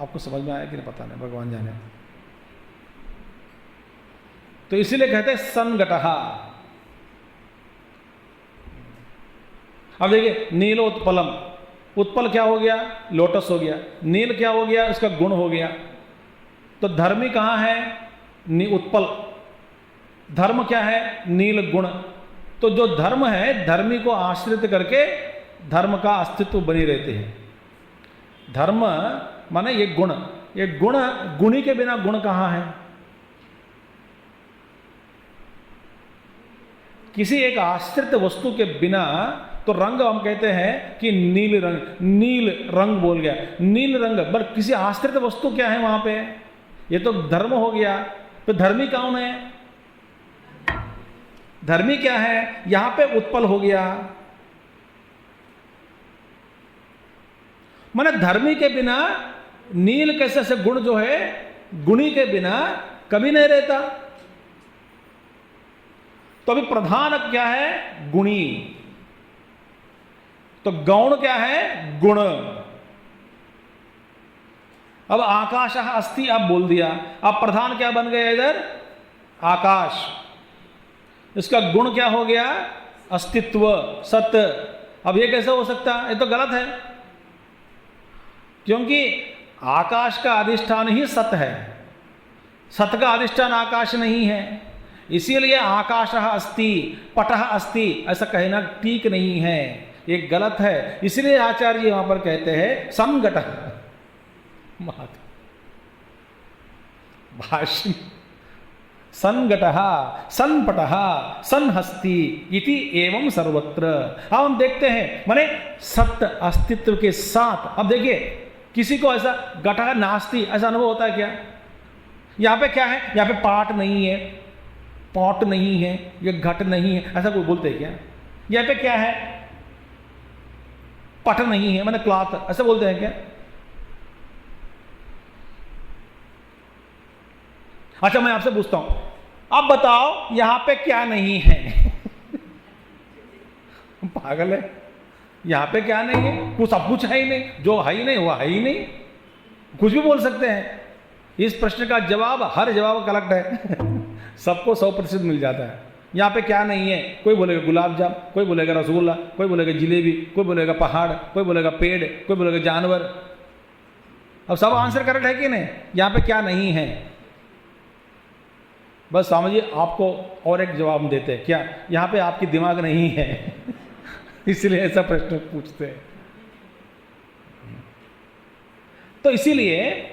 आपको समझ में आया कि नहीं पता नहीं, भगवान जाने। तो इसीलिए कहते हैं सन घटः। अब देखिए नीलोत्पलम, उत्पल क्या हो गया? लोटस हो गया। नील क्या हो गया? इसका गुण हो गया। तो धर्मी कहाँ है? उत्पल। धर्म क्या है? नील गुण। तो जो धर्म है, धर्मी को आश्रित करके धर्म का अस्तित्व बनी रहते हैं। धर्म माने ये गुण, ये गुण, गुणी के बिना गुण कहाँ है? किसी एक आश्रित वस्तु के बिना, तो रंग हम कहते हैं कि नील रंग, नील रंग बोल गया, नील रंग, बट किसी आश्रित वस्तु क्या है वहां पे? ये तो धर्म हो गया। तो धर्मी कौन है? धर्मी क्या है? यहां पे उत्पल हो गया। माने धर्मी के बिना नील कैसे से गुण जो है, गुणी के बिना कभी नहीं रहता। तो अभी प्रधान क्या है? गुणी। तो गौण क्या है? गुण। अब आकाशः अस्ति आप बोल दिया, अब प्रधान क्या बन गया इधर? आकाश। इसका गुण क्या हो गया? अस्तित्व, सत। अब ये कैसे हो सकता है? ये तो गलत है, क्योंकि आकाश का अधिष्ठान ही सत है, सत का अधिष्ठान आकाश नहीं है। इसीलिए आकाशः अस्ति, पटः अस्ति ऐसा कहना ठीक नहीं है, ये गलत है। इसलिए आचार्य वहां पर कहते हैं समघटः। भाष्य सन्घटः, सन्पटः, सन्हस्ति इति एवं सर्वत्र। अब हम देखते हैं माने सत्य अस्तित्व के साथ। अब देखिए किसी को ऐसा घटः नास्ति ऐसा अनुभव होता है क्या? यहाँ पे क्या है? यहाँ पे पाट नहीं है, पॉट नहीं है, ये घट नहीं है, ऐसा कोई बोलते हैं क्या? यहाँ पे क्या है? पट नहीं है, माने क्लॉथ, ऐसा बोलते हैं क्या? अच्छा मैं आपसे पूछता हूं, अब बताओ यहां पे क्या नहीं है? पागल है, यहां पे क्या नहीं है? कुछ सब कुछ है ही नहीं, जो है ही नहीं वो है ही नहीं, कुछ भी बोल सकते हैं। इस प्रश्न का जवाब हर जवाब करेक्ट है। सबको 100% मिल जाता है। यहाँ पे क्या नहीं है? कोई बोलेगा गुलाब जाम, कोई बोलेगा रसगुल्ला, कोई बोलेगा जिलेबी, कोई बोलेगा पहाड़, कोई बोलेगा पेड़, कोई बोलेगा जानवर। अब सब आंसर करेक्ट है कि नहीं? यहाँ पे क्या नहीं है? बस समझिए आपको और एक जवाब हम देते हैं, क्या यहाँ पे आपकी दिमाग नहीं है? इसलिए ऐसा प्रश्न पूछते हैं। तो इसीलिए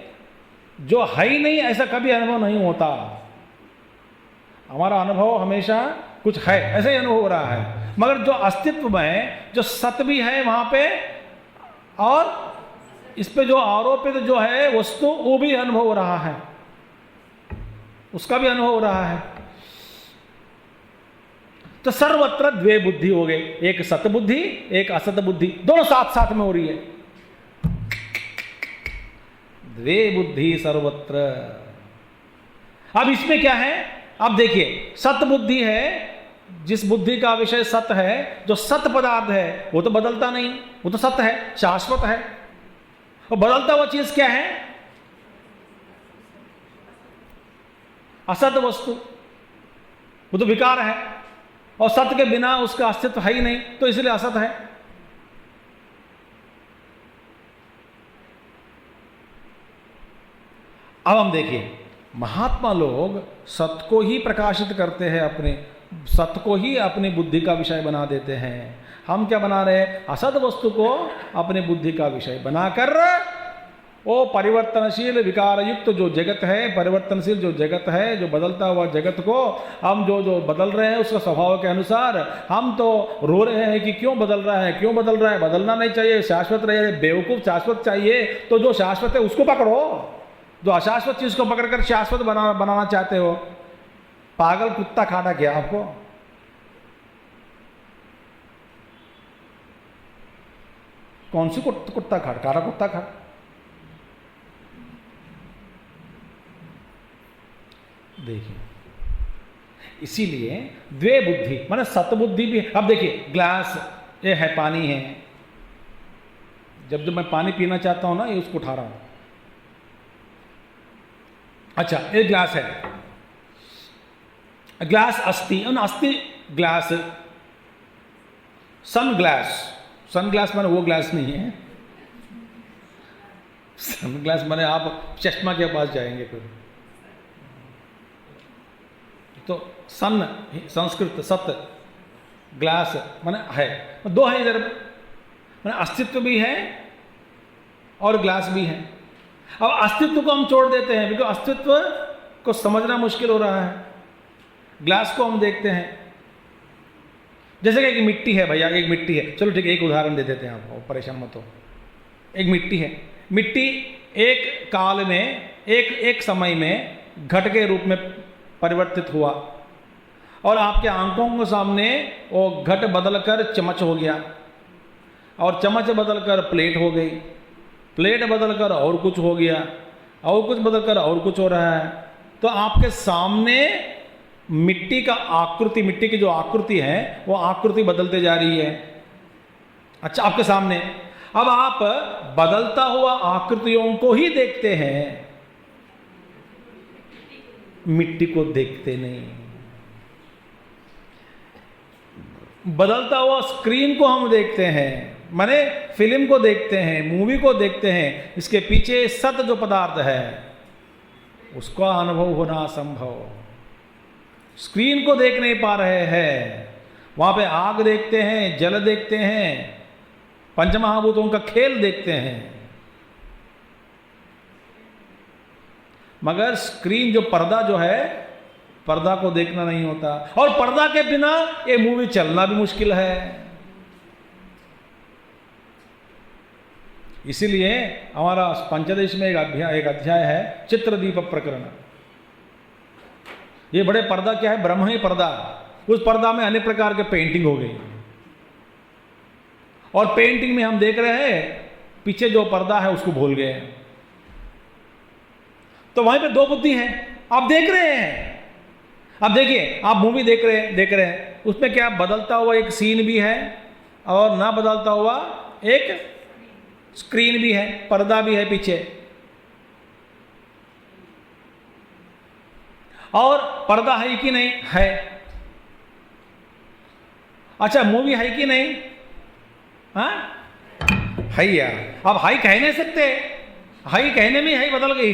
जो है ही नहीं ऐसा कभी अनुभव नहीं होता। हमारा अनुभव हमेशा कुछ है ऐसे ही अनुभव हो रहा है, मगर जो अस्तित्व में जो सत्य भी है वहां पे, और इस पे जो आरोपित जो है वस्तु वो भी अनुभव हो रहा है, उसका भी अनुभव हो रहा है। तो सर्वत्र द्वे बुद्धि हो गई, एक सत बुद्धि एक असत बुद्धि, दोनों साथ साथ में हो रही है। द्वे बुद्धि सर्वत्र। अब इसमें क्या है? अब देखिए सत बुद्धि है, जिस बुद्धि का विषय सत्य है, जो सत्य पदार्थ है वो तो बदलता नहीं, वो तो सत्य है, शाश्वत है। और बदलता हुआ चीज क्या है? असत वस्तु, वो तो विकार है, और सत्य के बिना उसका अस्तित्व है ही नहीं, तो इसलिए असत है। अब हम देखिए महात्मा लोग सत्य को ही प्रकाशित करते हैं, अपने सत्य को ही अपनी बुद्धि का विषय बना देते हैं। हम क्या बना रहे हैं? असत वस्तु को अपने बुद्धि का विषय बनाकर वो परिवर्तनशील विकार युक्त जो जगत है, परिवर्तनशील जो जगत है, जो बदलता हुआ जगत को हम जो बदल रहे हैं उसका स्वभाव के अनुसार हम तो रो रहे हैं कि क्यों बदल रहा है, क्यों बदल रहा है, बदलना नहीं चाहिए, शाश्वत रहे। बेवकूफ, शाश्वत चाहिए तो जो शाश्वत है उसको पकड़ो, जो अशाश्वत चीज को पकड़कर शाश्वत बनाना चाहते हो। पागल कुत्ता खाना क्या आपको? कौन सी कुत्ता खाट? काला कुत्ता खाट। देखिए इसीलिए द्वे बुद्धि माने सतबुद्धि भी। अब देखिए ग्लास ये है, पानी है, जब जब मैं पानी पीना चाहता हूं ना, ये उसको उठा रहा हूं। अच्छा एक ग्लास है, ग्लास अस्ति, अस्ति ग्लास, सन ग्लास, सन ग्लास माने वो ग्लास नहीं है, सन ग्लास माने आप चश्मा के पास जाएंगे फिर तो सन संस्कृत सत्य, ग्लास माने है, दो है इधर, माने अस्तित्व भी है और ग्लास भी है। अब अस्तित्व को हम छोड़ देते हैं क्योंकि अस्तित्व को समझना मुश्किल हो रहा है। ग्लास को हम देखते हैं, जैसे कि एक मिट्टी है भैया, एक मिट्टी है, चलो ठीक है एक उदाहरण दे देते हैं आपको, परेशान मत हो। एक मिट्टी है, मिट्टी एक काल में एक समय में घट के रूप में परिवर्तित हुआ और आपके आंखों के सामने वो घट बदलकर चम्मच हो गया और चम्मच बदलकर प्लेट हो गई, प्लेट बदलकर और कुछ हो गया और कुछ बदलकर और कुछ हो रहा है। तो आपके सामने मिट्टी का आकृति, मिट्टी की जो आकृति है वो आकृति बदलते जा रही है। अच्छा आपके सामने, अब आप बदलता हुआ आकृतियों को ही देखते हैं, मिट्टी को देखते नहीं। बदलता हुआ स्क्रीन को हम देखते हैं, माने फिल्म को देखते हैं, मूवी को देखते हैं, इसके पीछे सत्य जो पदार्थ है उसका अनुभव होना असंभव। स्क्रीन को देख नहीं पा रहे हैं, वहां पे आग देखते हैं, जल देखते हैं, पंचमहाभूतों का खेल देखते हैं, मगर स्क्रीन जो पर्दा जो है, पर्दा को देखना नहीं होता, और पर्दा के बिना ये मूवी चलना भी मुश्किल है। इसीलिए हमारा पंचदश में एक अध्याय है चित्रदीप प्रकरण। ये बड़े पर्दा क्या है, ब्रह्म ही पर्दा। उस पर्दा में अनेक प्रकार के पेंटिंग हो गई, और पेंटिंग में हम देख रहे हैं पीछे जो पर्दा है उसको भूल गए हैं। तो वहीं पे दो बुद्धि हैं, आप देख रहे हैं। अब देखिए, आप मूवी देख रहे हैं, उसमें क्या बदलता हुआ एक सीन भी है और ना बदलता हुआ एक स्क्रीन भी है, पर्दा भी है पीछे, और पर्दा है कि नहीं है। अच्छा, मूवी है कि नहीं, हाँ है यार। अब हाई कह नहीं सकते, हाई कहने में हाई बदल गई।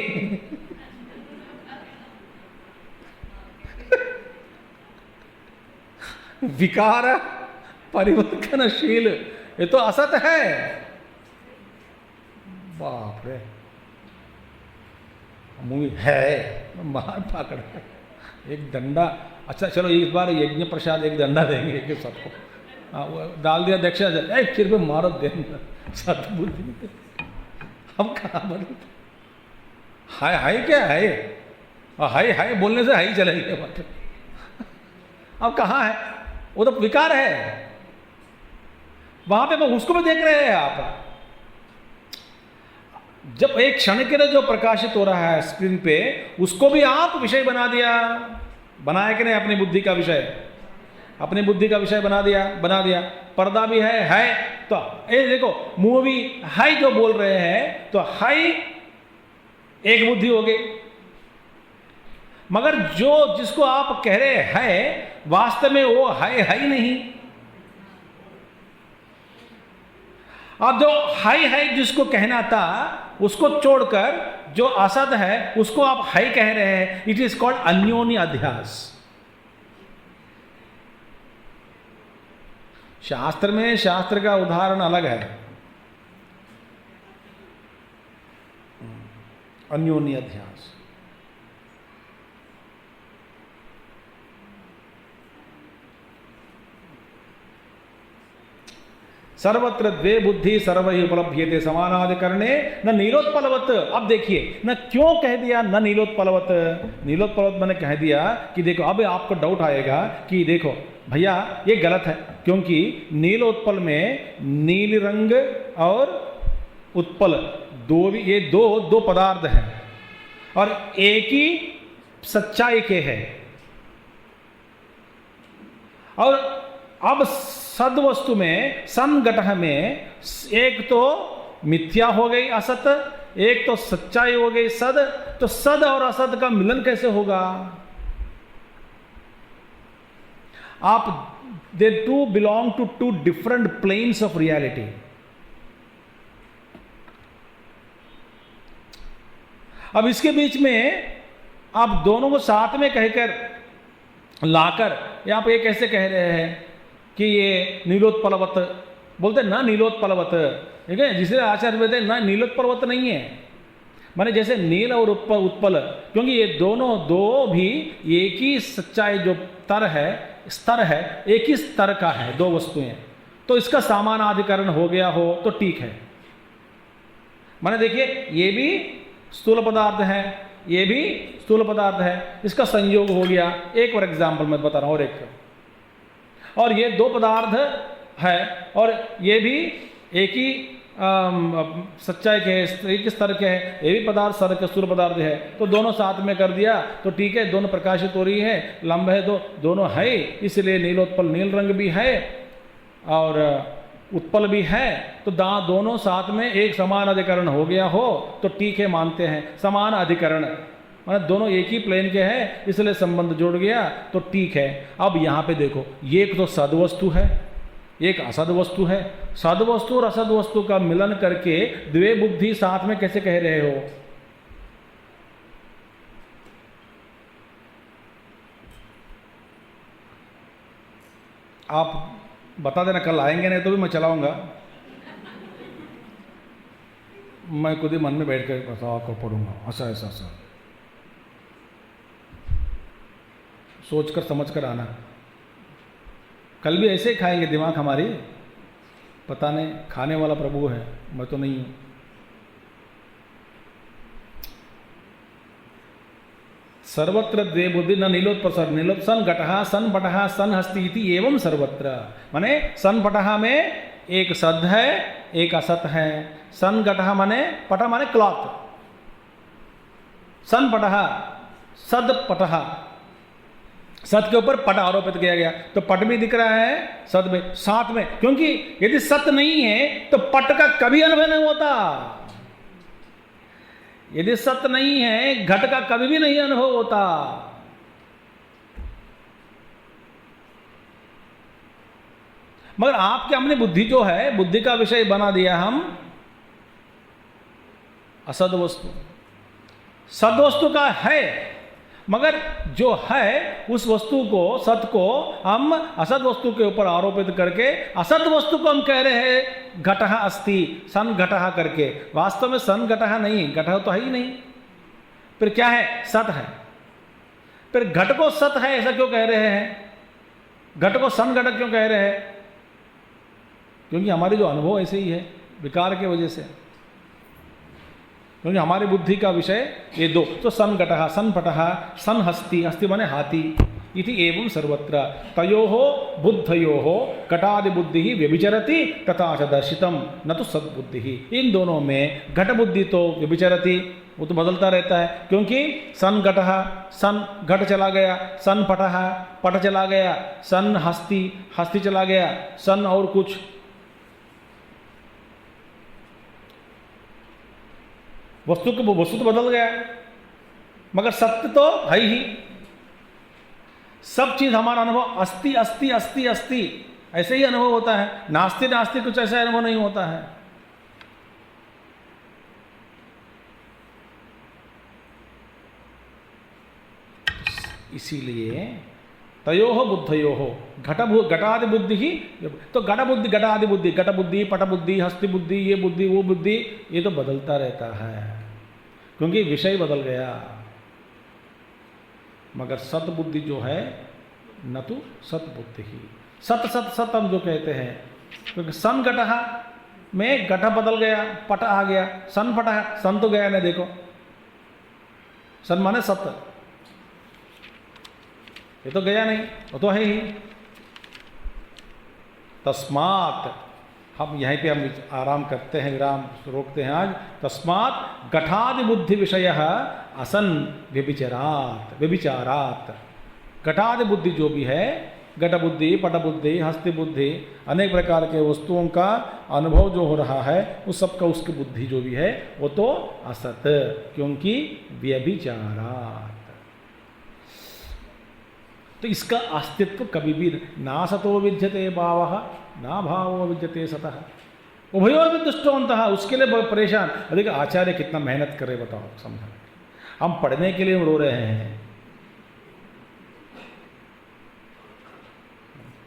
विकार परिवर्तनशील, ये तो असत है। बाप रे, मूवी है, मार पकड़ एक डंडा। अच्छा चलो, इस बार यज्ञ प्रसाद एक डंडा देंगे कि सबको। हाँ, वो डाल दिया दक्षा, सिर पे मारो देना सतबुद्धि। हम कहाँ बने, हाय हाय क्या है, हाय हाय बोलने से हाई चलेंगे। अब कहाँ है, वो तो विकार है। वहां पे उसको भी देख रहे हैं आप। जब एक क्षण के लिए जो प्रकाशित हो रहा है स्क्रीन पे, उसको भी आप विषय बना दिया। बनाया कि नहीं, अपनी बुद्धि का विषय, अपनी बुद्धि का विषय बना दिया। पर्दा भी है तो ये देखो, मूवी है जो बोल रहे हैं, तो है एक बुद्धि हो गई। मगर जो जिसको आप कह रहे हैं वास्तव में वो है ही नहीं। अब जो है जिसको कहना था, उसको छोड़कर जो असद है उसको आप है कह रहे हैं। इट इज कॉल्ड अन्योन्य अध्यास। शास्त्र में शास्त्र का उदाहरण अलग है, अन्योन्य अध्यास। सर्वत्र द्वे बुद्धि सर्वहि उपलभ्यते समानाधिकरणे न नीलोत्पलवत। अब देखिए न क्यों कह दिया न नीलोत्पलवत। नीलोत्पलवत मैंने कह दिया कि देखो, अब आपको डाउट आएगा कि देखो भैया ये गलत है, क्योंकि नीलोत्पल में नील रंग और उत्पल ये दो पदार्थ हैं, और एक ही सच्चाई के हैं। और अब सद्वस्तु में, संगठह में, एक तो मिथ्या हो गई असत, एक तो सच्चाई हो गई सद। तो सद और असत का मिलन कैसे होगा? आप they too belong to two different planes of reality. अब इसके बीच में आप दोनों को साथ में कहकर लाकर, या आप ये कैसे कह रहे हैं कि ये नीलोत्पलवत बोलते ना, नीलोत्पलवत, ठीक है। जिसे आचार्य कहते हैं ना, नीलोत्पलवत नहीं है, माने जैसे नील और उत्पल, क्योंकि ये दोनों दो भी एक ही सच्चाई जो स्तर है, एक ही स्तर का है, दो वस्तुएं। तो इसका समानाधिकरण हो गया हो तो ठीक है। माने देखिए, ये भी स्थूल पदार्थ है, ये भी स्थूल पदार्थ है, इसका संयोग हो गया। एक और एग्जाम्पल मैं बता रहा हूं, और ये दो पदार्थ है, और ये भी एक ही सच्चाई के, एक स्तर के है, ये भी पदार्थ स्तर के स्थूल पदार्थ है। तो दोनों साथ में कर दिया तो ठीक है, दोनों प्रकाशित हो रही है, लंब है, दोनों है, इसलिए नीलोत्पल नील रंग भी है और उत्पल भी है। तो दोनों साथ में एक समान अधिकरण हो गया हो तो ठीक है, मानते हैं। समान अधिकरण मतलब दोनों एक ही प्लेन के हैं, इसलिए संबंध जुड़ गया तो ठीक है। अब यहाँ पे देखो, ये एक तो सद्वस्तु है, एक असद वस्तु है। सद्वस्तु और असद वस्तु का मिलन करके द्वे बुद्धि साथ में कैसे कह रहे हो? आप बता देना, कल आएंगे, नहीं तो भी मैं चलाऊंगा। मैं खुद ही मन में बैठ कर आपको पढ़ूंगा, ऐसा ऐसा ऐसा। सोच कर समझ कर आना। कल भी ऐसे ही खाएंगे दिमाग हमारी, पता नहीं खाने वाला प्रभु है, मैं तो नहीं हूँ। सर्वत्र द्वे बुद्धि न नीलोत्पसर नीलोत् सन घटः सन पटः सन हस्ति इति एवं सर्वत्र, माने सन पटः में एक सद है एक असत है। सन घटः माने पटः माने क्लॉथ, सन पटः सद पटः, सत के ऊपर पट आरोपित किया गया, तो पट भी दिख रहा है सत में साथ में, क्योंकि यदि सत नहीं है तो पट का कभी अनुभव नहीं होता। यदि सत नहीं है घट का कभी भी नहीं अनुभव होता। मगर आपके हमने बुद्धि जो है, बुद्धि का विषय बना दिया हम असद वस्तु। सद वस्तु का है, मगर जो है उस वस्तु को, सत को हम असद वस्तु के ऊपर आरोपित करके असद वस्तु को हम कह रहे हैं घटः अस्ति सन घटः करके। वास्तव में सन घटः नहीं, घटः तो है ही नहीं, फिर क्या है? सत है। फिर घट को सत है ऐसा क्यों कह रहे हैं? घट को सन घटक क्यों कह रहे हैं? क्योंकि हमारी जो अनुभव ऐसे ही है, विकार की वजह से, क्योंकि हमारी बुद्धि का विषय ये दो। तो सन घटः सन पटः सन हस्ति, हस्ति माने हाथी, इति एवं सर्वत्र तयोः बुद्धयोः घटादि बुद्धि व्यभिचरति तथा च दर्शितम न तो सद्बुद्धि। इन दोनों में घट बुद्धि तो व्यभिचरति, वो तो बदलता रहता है, क्योंकि सन घटः सन घट चला गया, सन पटः पट चला गया, सन हस्ति हस्ति चला गया, सन और कुछ, वस्तु तो बदल गया, मगर सत्य तो है ही। सब चीज हमारा अनुभव अस्ति अस्ति अस्ति अस्ति ऐसे ही अनुभव होता है, नास्ति नास्ति कुछ ऐसा अनुभव नहीं होता है। इसीलिए तयोः बुद्धयोः घटादि बुद्धि ही, तो घट बुद्धि घटादि बुद्धि, घट बुद्धि पट बुद्धि हस्ति बुद्धि, ये बुद्धि वो बुद्धि, ये तो बदलता रहता है क्योंकि विषय बदल गया। मगर सत बुद्धि जो है न तो सत बुद्धि ही, सत सत सत हम जो कहते हैं, क्योंकि सन घटः में घट बदल गया, पट आ गया, सन पटः, सन तो गया ना, देखो सन माने सत, ये तो गया नहीं, वो तो है ही। तस्मात्, हम यहीं पे हम आराम करते हैं, विराम रोकते हैं आज। तस्मात् घटादि बुद्धि विषय असन व्यभिचारात, व्यभिचारात। घटादि बुद्धि जो भी है, घट बुद्धि पट बुद्धि हस्ति बुद्धि, अनेक प्रकार के वस्तुओं का अनुभव जो हो रहा है, उस सब का उसकी बुद्धि जो भी है वो तो असत, क्योंकि व्यभिचारात। तो इसका अस्तित्व कभी भी ना सतो विद्यते भावः ना भावो विद्यते सतः, उभयोर भी दुष्टवंतः। उसके लिए बहुत परेशान। देखिए आचार्य कितना मेहनत कर रहे, बताओ, समझा। हम पढ़ने के लिए रो रहे हैं,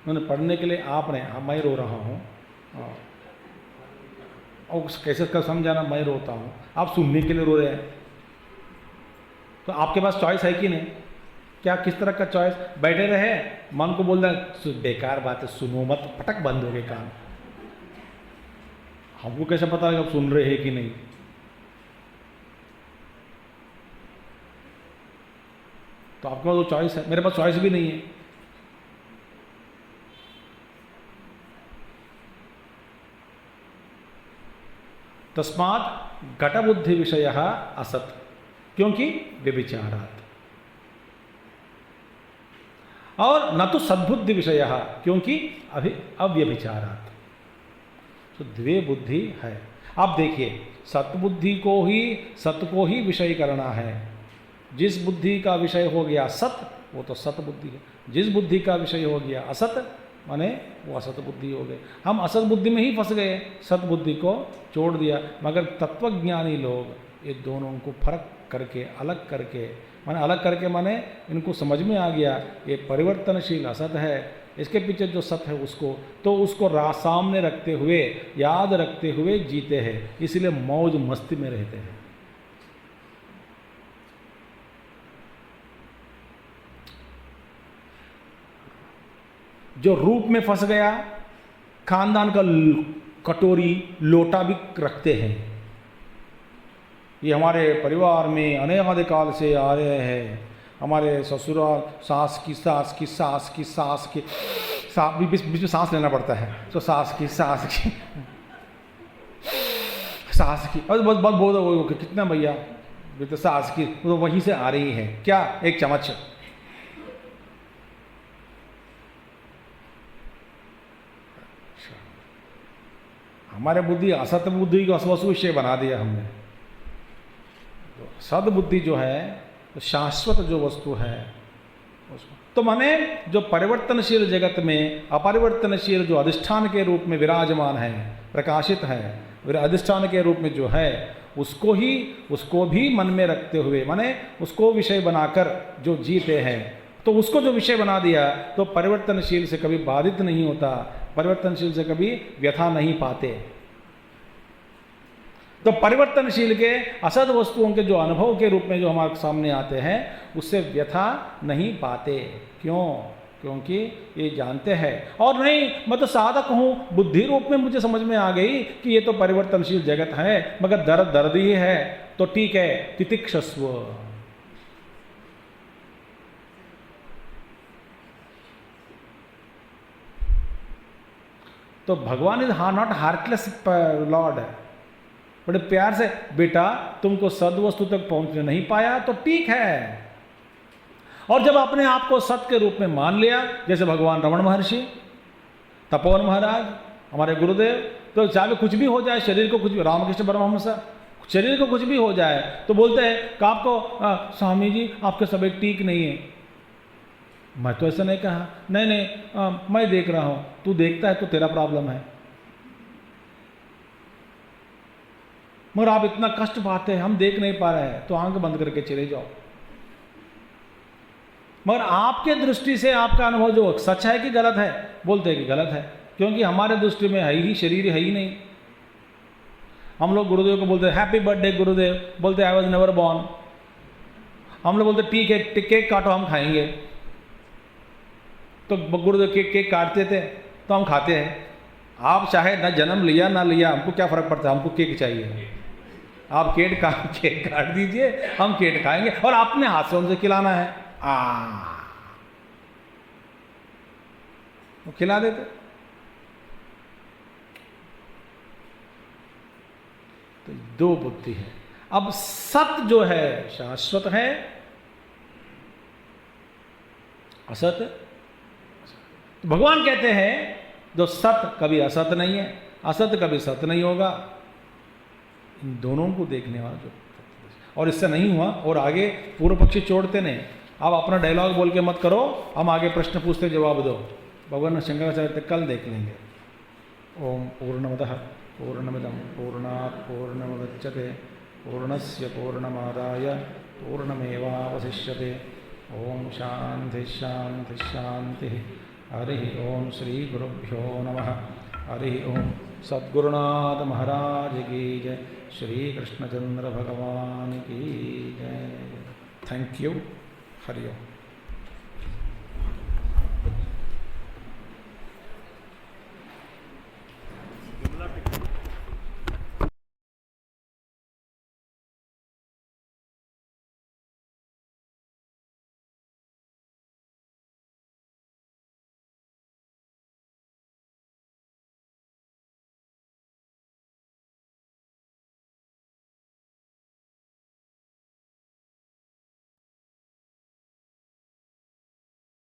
उन्होंने पढ़ने के लिए, आपने, मैं रो रहा हूँ, और कैसे कर समझाना, मैं रोता हूँ, आप सुनने के लिए रो रहे हैं। तो आपके पास चॉइस है कि नहीं? क्या किस तरह का चॉइस? बैठे रहे, मन को बोल रहा बेकार बात है, सुनो मत, पटक बंद हो गए कान। हमको कैसे पता है आप सुन रहे हैं कि नहीं? तो आपके पास वो चॉइस है, मेरे पास चॉइस भी नहीं है। तस्मात् घट बुद्धि विषय असत, क्योंकि व्यभिचारात्, और न तो सद्बुद्धि विषय, क्योंकि अभी अव्यभिचारात्। तो द्वे बुद्धि है। अब देखिए, सतबुद्धि को ही, सत को ही विषय करना है। जिस बुद्धि का विषय हो गया सत, वो तो सत बुद्धि है। जिस बुद्धि का विषय हो गया असत, माने वो असत बुद्धि हो गए। हम असत बुद्धि में ही फंस गए, सत बुद्धि को छोड़ दिया। मगर तत्वज्ञानी लोग ये दोनों को फर्क करके, अलग करके, माने अलग करके माने इनको समझ में आ गया ये परिवर्तनशील असत है, इसके पीछे जो सत है उसको, तो उसको सामने रखते हुए, याद रखते हुए जीते हैं। इसलिए मौज मस्ती में रहते हैं। जो रूप में फंस गया, खानदान का कटोरी लोटा भी रखते हैं। ये हमारे परिवार में अनेक काल से आ रहे हैं। हमारे ससुराल, सास की सास की सास की सास की सास, बीच में सांस लेना पड़ता है, तो सास की सास की सास की, और बहुत बहुत कितना भैया, तो सास की तो वहीं से आ रही है क्या, एक चम्मच। हमारे बुद्धि असत बुद्धि को असवसु विषय बना दिया हमने। तो सद्बुद्धि जो है, तो शाश्वत जो वस्तु है उसको, तो माने जो परिवर्तनशील जगत में अपरिवर्तनशील जो अधिष्ठान के रूप में विराजमान है, प्रकाशित है, अधिष्ठान के रूप में जो है, उसको भी मन में रखते हुए, माने उसको विषय बनाकर जो जीते हैं, तो उसको जो विषय बना दिया तो परिवर्तनशील से कभी बाधित नहीं होता, परिवर्तनशील से कभी व्यथा नहीं पाते। तो परिवर्तनशील के असद वस्तुओं के जो अनुभव के रूप में जो हमारे सामने आते हैं, उससे व्यथा नहीं पाते। क्यों? क्योंकि ये जानते हैं, और नहीं मैं तो साधक हूँ, बुद्धि रूप में मुझे समझ में आ गई कि ये तो परिवर्तनशील जगत है, मगर दर्द ही है, तो ठीक है, तितिक्षस्व। तो भगवान इज नॉट हार्टलेस लॉर्ड है, बड़े प्यार से, बेटा तुमको सद्वस्तु तक पहुंचने नहीं पाया तो ठीक है। और जब आपने आपको सत्य के रूप में मान लिया, जैसे भगवान रमण महर्षि, तपोवन महाराज, हमारे गुरुदेव, तो चाहे कुछ भी हो जाए, शरीर को कुछ भी, रामकृष्ण परमहंस, शरीर को कुछ भी हो जाए तो बोलते हैं कि आपको स्वामी जी आपके तबीयत ठीक नहीं है। मैं तो ऐसा नहीं कहा, नहीं मैं देख रहा हूं, तू देखता है तो तेरा प्रॉब्लम है, मगर आप इतना कष्ट पाते हैं, हम देख नहीं पा रहे हैं, तो आंख बंद करके चले जाओ। मगर आपके दृष्टि से आपका अनुभव जो सच है कि गलत है, बोलते हैं कि गलत है, क्योंकि हमारे दृष्टि में है ही, शरीर है ही नहीं। हम लोग गुरुदेव को बोलते हैं हैप्पी बर्थडे गुरुदेव, बोलते आई वॉज नेवर बॉर्न। हम लोग बोलते ठीक है, केक काटो हम खाएंगे, तो गुरुदेव केक काटते थे तो हम खाते हैं। आप चाहे ना जन्म लिया ना लिया, हमको क्या फर्क पड़ता है, हमको केक चाहिए। आप केक काट दीजिए, हम केक खाएंगे, और अपने हाथ से उनसे खिलाना है, वो खिला देते। तो दो बुद्धि है। अब सत जो है शाश्वत है, असत, तो भगवान कहते हैं जो सत कभी असत नहीं है, असत कभी सत नहीं होगा, इन दोनों को देखने वाला जो, और इससे नहीं हुआ, और आगे पूर्व पक्षी छोड़ते नहीं। आप अपना डायलॉग बोल के मत करो, हम आगे प्रश्न पूछते जवाब दो। भगवान शंकराचार्य कल देख लेंगे। ओम पूर्णमदः पूर्णमिदं पूर्णात् पूर्णमुदच्यते पूर्णस्य पूर्णमादाय पूर्णमेवावशिष्यते। ओम शांति शांति शांति। हरि ओम श्री गुरुभ्यो नमः। हरि ओम सद्गुरुनाथ महाराज की जय। श्री कृष्णचंद्र भगवान की जय। Thank you. हरि ओम।